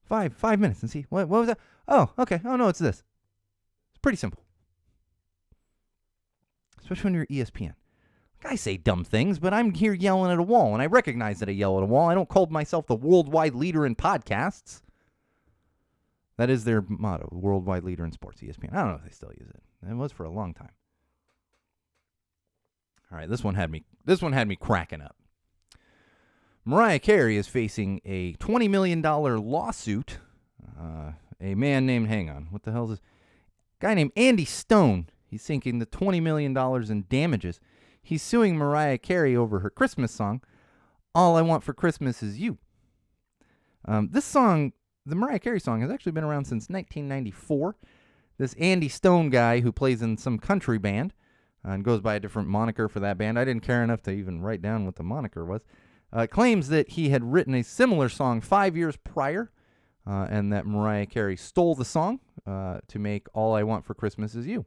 [SPEAKER 1] 5 minutes and see. What was that? Oh, okay. Oh, no, it's this. It's pretty simple. Especially when you're ESPN. I say dumb things, but I'm here yelling at a wall, and I recognize that I yell at a wall. I don't call myself the worldwide leader in podcasts. That is their motto, worldwide leader in sports, ESPN. I don't know if they still use it. It was for a long time. All right, this one had me cracking up. Mariah Carey is facing a $20 million lawsuit. A man named, hang on, what the hell is this? Guy named Andy Stone. He's seeking the $20 million in damages. He's suing Mariah Carey over her Christmas song, All I Want for Christmas Is You. This song, the Mariah Carey song, has actually been around since 1994. This Andy Stone guy who plays in some country band and goes by a different moniker for that band. I didn't care enough to even write down what the moniker was. Claims that he had written a similar song 5 years prior and that Mariah Carey stole the song to make All I Want for Christmas Is You.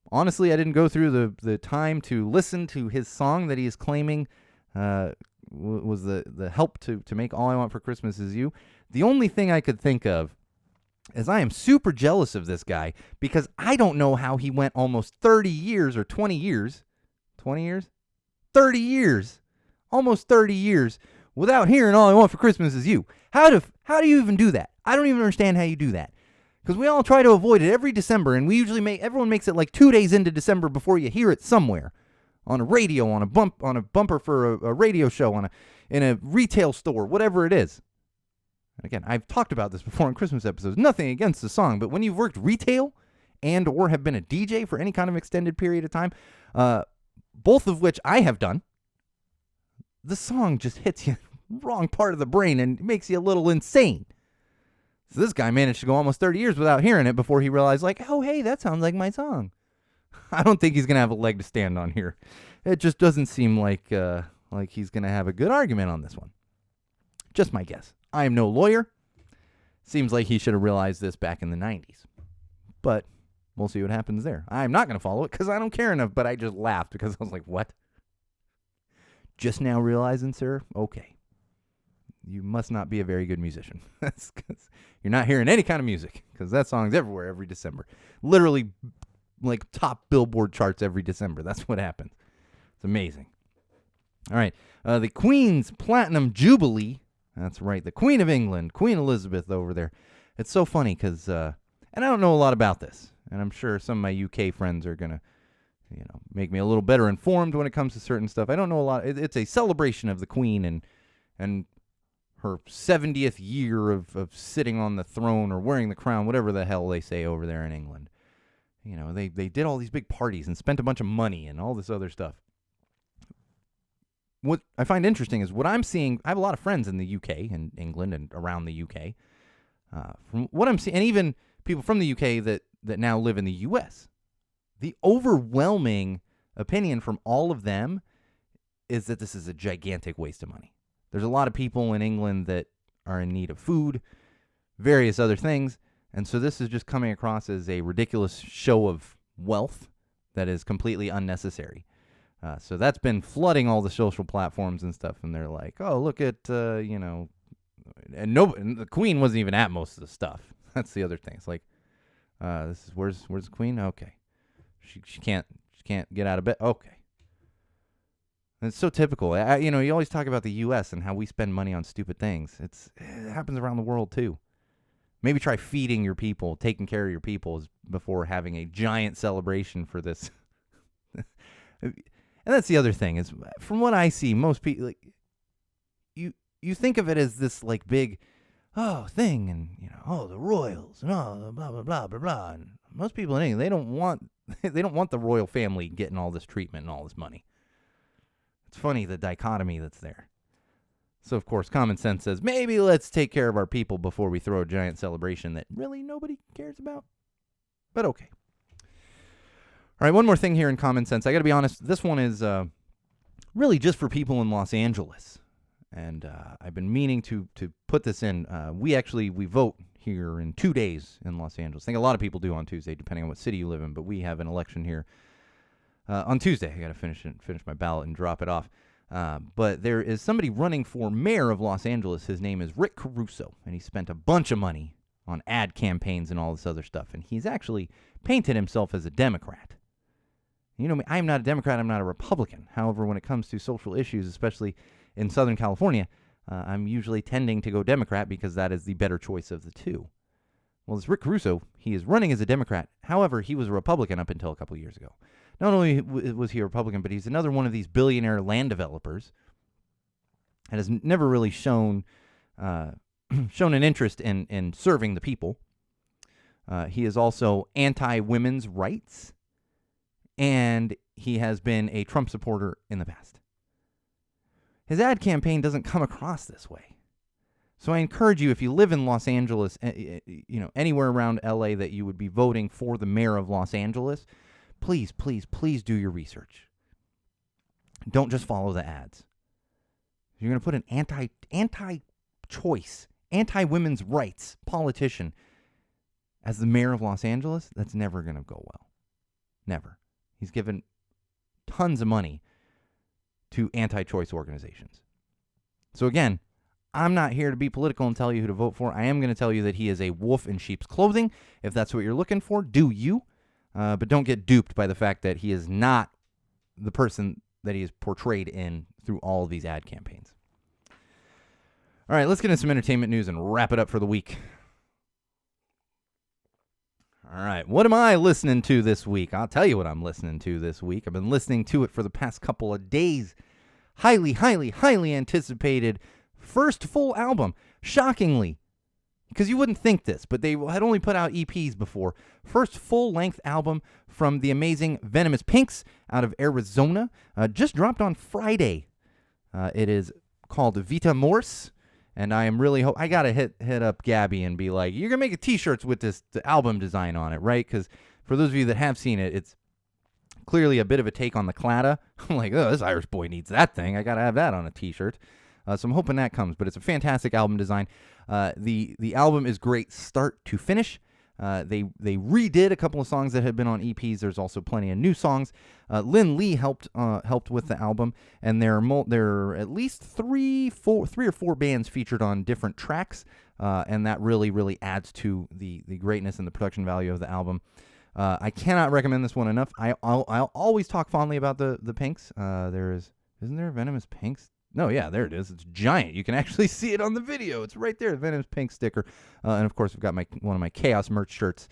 [SPEAKER 1] Honestly, I didn't go through the time to listen to his song that he is claiming was the help to make All I Want for Christmas Is You. The only thing I could think of is I am super jealous of this guy because I don't know how he went almost 30 years or 20 years. 20 years? 30 years. Almost 30 years without hearing All I Want for Christmas Is You. How do you even do that? I don't even understand how you do that. Because we all try to avoid it every December, and we usually everyone makes it like 2 days into December before you hear it somewhere. On a radio, on a bumper for a radio show, in a retail store, whatever it is. Again, I've talked about this before in Christmas episodes. Nothing against the song, but when you've worked retail and or have been a DJ for any kind of extended period of time, both of which I have done, the song just hits you wrong part of the brain and makes you a little insane. So this guy managed to go almost 30 years without hearing it before he realized, like, oh, hey, that sounds like my song. I don't think he's going to have a leg to stand on here. It just doesn't seem like he's going to have a good argument on this one. Just my guess. I am no lawyer. Seems like he should have realized this back in the 90s. But we'll see what happens there. I'm not going to follow it because I don't care enough, but I just laughed because I was like, what? Just now realizing, sir? Okay. You must not be a very good musician. That's because you're not hearing any kind of music because that song's everywhere every December. Literally like top Billboard charts every December. That's what happens. It's amazing. All right. The Queen's Platinum Jubilee. That's right. The Queen of England, Queen Elizabeth over there. It's so funny because, and I don't know a lot about this, and I'm sure some of my UK friends are going to, make me a little better informed when it comes to certain stuff. I don't know a lot. It's a celebration of the Queen and her 70th year of sitting on the throne or wearing the crown, whatever the hell they say over there in England. They did all these big parties and spent a bunch of money and all this other stuff. What I find interesting is what I'm seeing. I have a lot of friends in the UK and England and around the UK. From what I'm seeing, and even people from the UK that now live in the US, the overwhelming opinion from all of them is that this is a gigantic waste of money. There's a lot of people in England that are in need of food, various other things, and so this is just coming across as a ridiculous show of wealth that is completely unnecessary. So that's been flooding all the social platforms and stuff, and they're like, oh, look at, and the Queen wasn't even at most of the stuff. That's the other thing. It's like, this is where's the Queen? Okay. She can't get out of bed. Okay. And it's so typical. You always talk about the U.S. and how we spend money on stupid things. It happens around the world, too. Maybe try feeding your people, taking care of your people before having a giant celebration for this. And that's the other thing is, from what I see, most people, like, you think of it as this, like, big, thing, and, the royals, and blah, blah, blah, blah, blah. And most people in England, they don't want the royal family getting all this treatment and all this money. It's funny, the dichotomy that's there. So, of course, common sense says, maybe let's take care of our people before we throw a giant celebration that really nobody cares about. But okay. All right, one more thing here in common sense. I got to be honest, this one is really just for people in Los Angeles. And I've been meaning to put this in. We vote here in 2 days in Los Angeles. I think a lot of people do on Tuesday, depending on what city you live in. But we have an election here on Tuesday. I got to finish my ballot and drop it off. But there is somebody running for mayor of Los Angeles. His name is Rick Caruso, and he spent a bunch of money on ad campaigns and all this other stuff. And he's actually painted himself as a Democrat. You know me, I'm not a Democrat, I'm not a Republican. However, when it comes to social issues, especially in Southern California, I'm usually tending to go Democrat because that is the better choice of the two. Well, this Rick Caruso, he is running as a Democrat. However, he was a Republican up until a couple of years ago. Not only was he a Republican, but he's another one of these billionaire land developers and has never really shown shown an interest in serving the people. He is also anti-women's rights, and he has been a Trump supporter in the past. His ad campaign doesn't come across this way. So I encourage you, if you live in Los Angeles, anywhere around LA that you would be voting for the mayor of Los Angeles, please, please, please do your research. Don't just follow the ads. You're going to put an anti-choice, anti-women's rights politician as the mayor of Los Angeles. That's never going to go well. Never. He's given tons of money to anti-choice organizations. So again, I'm not here to be political and tell you who to vote for. I am going to tell you that he is a wolf in sheep's clothing. If that's what you're looking for, do you. But don't get duped by the fact that he is not the person that he is portrayed in through all of these ad campaigns. All right, let's get into some entertainment news and wrap it up for the week. All right, what am I listening to this week? I'll tell you what I'm listening to this week. I've been listening to it for the past couple of days. Highly, highly, highly anticipated first full album. Shockingly, because you wouldn't think this, but they had only put out EPs before. First full-length album from the amazing Venomous Pinks out of Arizona. Just dropped on Friday. It is called Vita Morse. And I am really I gotta hit up Gabby and be like, you're gonna make a T-shirts with the album design on it, right? Because for those of you that have seen it, it's clearly a bit of a take on the Clatta. I'm like, oh, this Irish boy needs that thing. I gotta have that on a T-shirt. So I'm hoping that comes. But it's a fantastic album design. The album is great start to finish. They redid a couple of songs that had been on EPs. There's also plenty of new songs. Lynn Lee helped with the album, and there are at least three or four bands featured on different tracks, and that really adds to the greatness and the production value of the album. I cannot recommend this one enough. I'll always talk fondly about the Pinks. Isn't there a Venomous Pinks? No, yeah, there it is. It's giant. You can actually see it on the video. It's right there, the Venomous Pink sticker. And, of course, I've got one of my Chaos merch shirts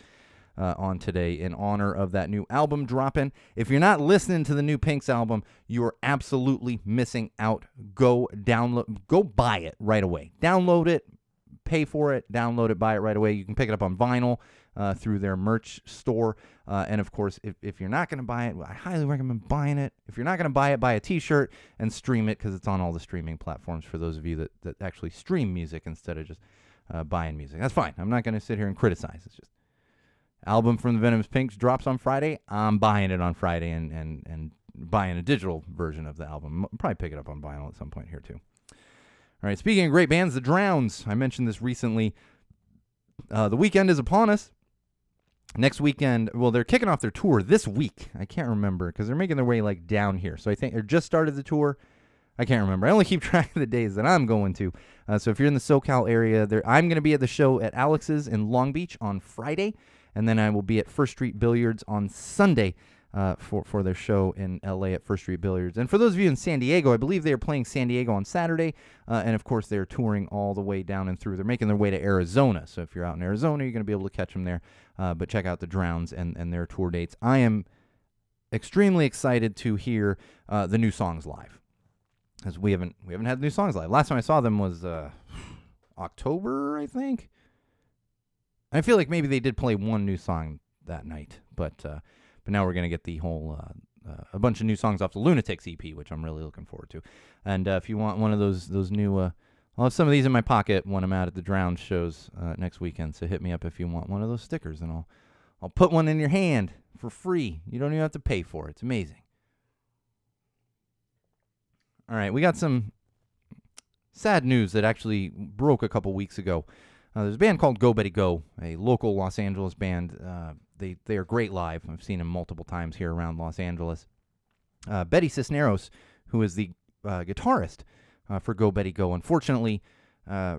[SPEAKER 1] on today in honor of that new album dropping. If you're not listening to the new Pinks album, you are absolutely missing out. Go buy it right away. Download it, pay for it, download it, buy it right away. You can pick it up on vinyl through their merch store. And, of course, if you're not going to buy it, I highly recommend buying it. If you're not going to buy it, buy a T-shirt and stream it because it's on all the streaming platforms for those of you that actually stream music instead of just buying music. That's fine. I'm not going to sit here and criticize. It's just album from the Venomous Pinks drops on Friday. I'm buying it on Friday and buying a digital version of the album. I'll probably pick it up on vinyl at some point here, too. All right, speaking of great bands, the Drowns. I mentioned this recently. The weekend is upon us. Next weekend, well, they're kicking off their tour this week. I can't remember because they're making their way down here. So I think they just started the tour. I can't remember. I only keep track of the days that I'm going to. So if you're in the SoCal area, I'm going to be at the show at Alex's in Long Beach on Friday. And then I will be at First Street Billiards on Sunday for their show in LA at First Street Billiards. And for those of you in San Diego, I believe they are playing San Diego on Saturday. And, of course, they're touring all the way down and through. They're making their way to Arizona. So if you're out in Arizona, you're going to be able to catch them there. But check out the Drowns and their tour dates. I am extremely excited to hear the new songs live. Because we haven't had new songs live. Last time I saw them was October, I think. I feel like maybe they did play one new song that night. But now we're going to get the whole a bunch of new songs off the Lunatics EP, which I'm really looking forward to. And if you want one of those new, I'll have some of these in my pocket when I'm out at the Drown shows next weekend. So hit me up if you want one of those stickers, and I'll put one in your hand for free. You don't even have to pay for it. It's amazing. All right, we got some sad news that actually broke a couple weeks ago. There's a band called Go Betty Go, a local Los Angeles band. They are great live. I've seen them multiple times here around Los Angeles. Betty Cisneros, who is the guitarist for Go Betty Go, unfortunately,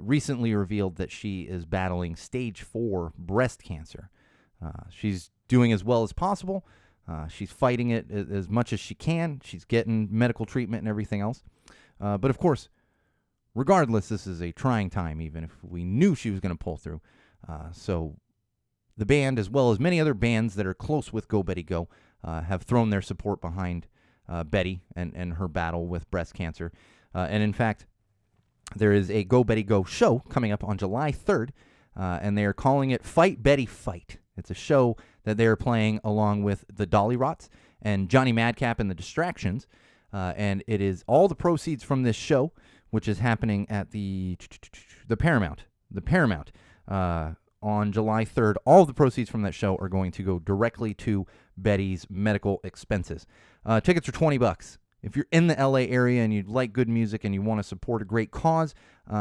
[SPEAKER 1] recently revealed that she is battling stage 4 breast cancer. She's doing as well as possible. She's fighting it as much as she can. She's getting medical treatment and everything else. But of course, regardless, this is a trying time, even if we knew she was going to pull through. So the band, as well as many other bands that are close with Go Betty Go, have thrown their support behind Betty and her battle with breast cancer. And in fact, there is a Go Betty Go show coming up on July 3rd, and they are calling it Fight Betty Fight. It's a show that they are playing along with the Dolly Rots and Johnny Madcap and the Distractions. And it is all the proceeds from this show, which is happening at the Paramount. The Paramount on July 3rd. All of the proceeds from that show are going to go directly to Betty's medical expenses. Tickets are $20. If you're in the LA area and you like good music and you want to support a great cause,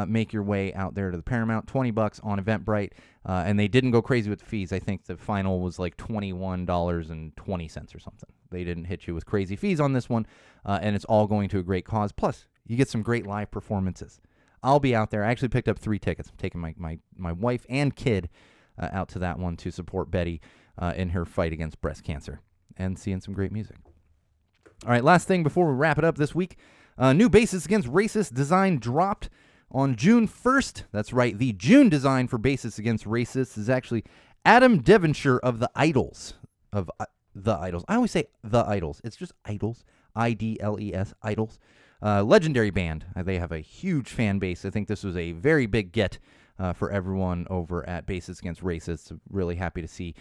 [SPEAKER 1] make your way out there to the Paramount. $20 on Eventbrite. And they didn't go crazy with the fees. I think the final was like $21.20 or something. They didn't hit you with crazy fees on this one. And it's all going to a great cause. Plus, you get some great live performances. I'll be out there. I actually picked up 3 tickets. I'm taking my wife and kid out to that one to support Betty in her fight against breast cancer and seeing some great music. All right, last thing before we wrap it up this week. New Basis Against Racist design dropped on June 1st. That's right, the June design for Basis Against Racist is actually Adam Devonshire of the Idols. The Idols. I always say the Idols. It's just Idols. IDLES, Idols. Legendary band. They have a huge fan base. I think this was a very big get for everyone over at Basis Against Racist. Really happy to see.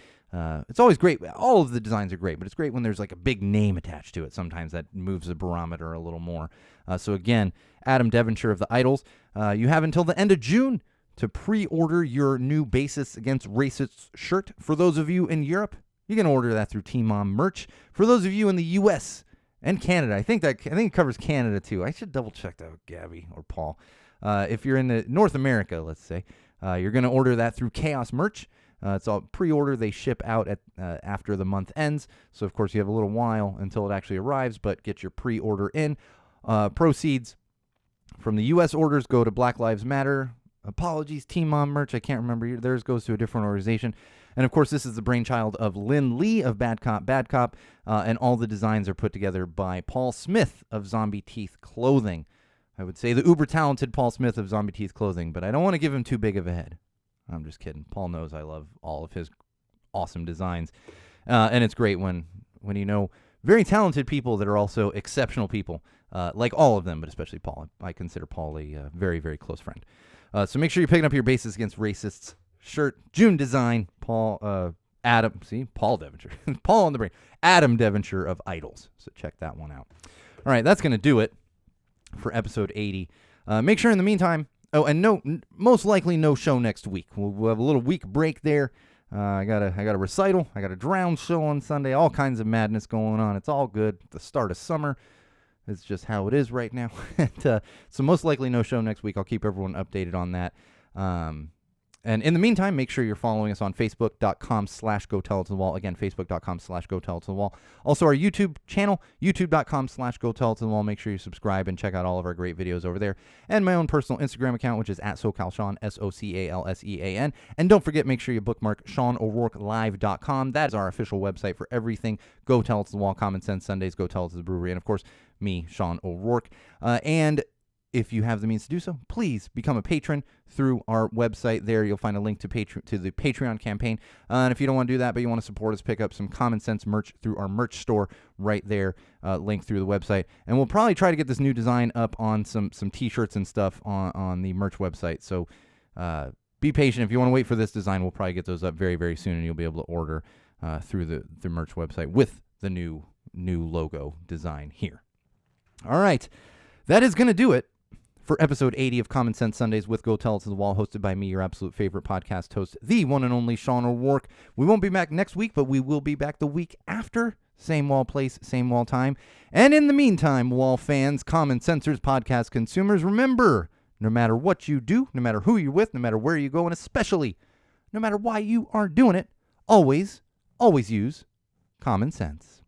[SPEAKER 1] It's always great. All of the designs are great, but it's great when there's like a big name attached to it. Sometimes that moves the barometer a little more. So again, Adam Devonshire of the Idols. You have until the end of June to pre-order your new Basis Against Racist shirt. For those of you in Europe, you can order that through Team Mom merch. For those of you in the U.S. and Canada, I think it covers Canada too. I should double check that with Gabby or Paul. If you're in the North America, let's say, you're going to order that through Chaos Merch. It's all pre-order. They ship out at after the month ends. So, of course, you have a little while until it actually arrives, but get your pre-order in. Proceeds from the U.S. orders go to Black Lives Matter. Apologies, Team Mom Merch. I can't remember. Theirs goes to a different organization. And, of course, this is the brainchild of Lynn Lee of Bad Cop, and all the designs are put together by Paul Smith of Zombie Teeth Clothing. I would say the uber-talented Paul Smith of Zombie Teeth Clothing, but I don't want to give him too big of a head. I'm just kidding. Paul knows I love all of his awesome designs. And it's great when you know very talented people that are also exceptional people, like all of them, but especially Paul. I consider Paul a very, very close friend. So make sure you're picking up your Basis Against Racists shirt. June design. Paul Devonshire. Paul on the brain. Adam Devonshire of Idols. So check that one out. All right, that's going to do it for episode 80. Make sure in the meantime, most likely no show next week. We'll have a little week break there. I got a recital. I got a drown show on Sunday. All kinds of madness going on. It's all good. The start of summer. It's just how it is right now. So most likely no show next week. I'll keep everyone updated on that. And in the meantime, make sure you're following us on Facebook.com/GoTellItToTheWall. Again, Facebook.com/GoTellItToTheWall. Also, our YouTube channel, YouTube.com/GoTellItToTheWall. Make sure you subscribe and check out all of our great videos over there. And my own personal Instagram account, which is @SoCalSean, SoCalSean. And don't forget, make sure you bookmark SeanO'RourkeLive.com. That is our official website for everything Go Tell It to the Wall, Common Sense Sundays, Go Tell It to the Brewery, and of course, me, Sean O'Rourke. And if you have the means to do so, please become a patron through our website. There you'll find a link to the Patreon campaign. And if you don't want to do that, but you want to support us, pick up some Common Sense merch through our merch store right there, link through the website. And we'll probably try to get this new design up on some T-shirts and stuff on the merch website. So be patient. If you want to wait for this design, we'll probably get those up very, very soon, and you'll be able to order through the merch website with the new logo design here. All right. That is going to do it for episode 80 of Common Sense Sundays with Go Tell It to the Wall, hosted by me, your absolute favorite podcast host, the one and only Sean O'Rourke. We won't be back next week, but we will be back the week after. Same wall place, same wall time. And in the meantime, wall fans, Common Sensors, podcast consumers, remember, no matter what you do, no matter who you're with, no matter where you go, and especially no matter why you are doing it, always use common sense.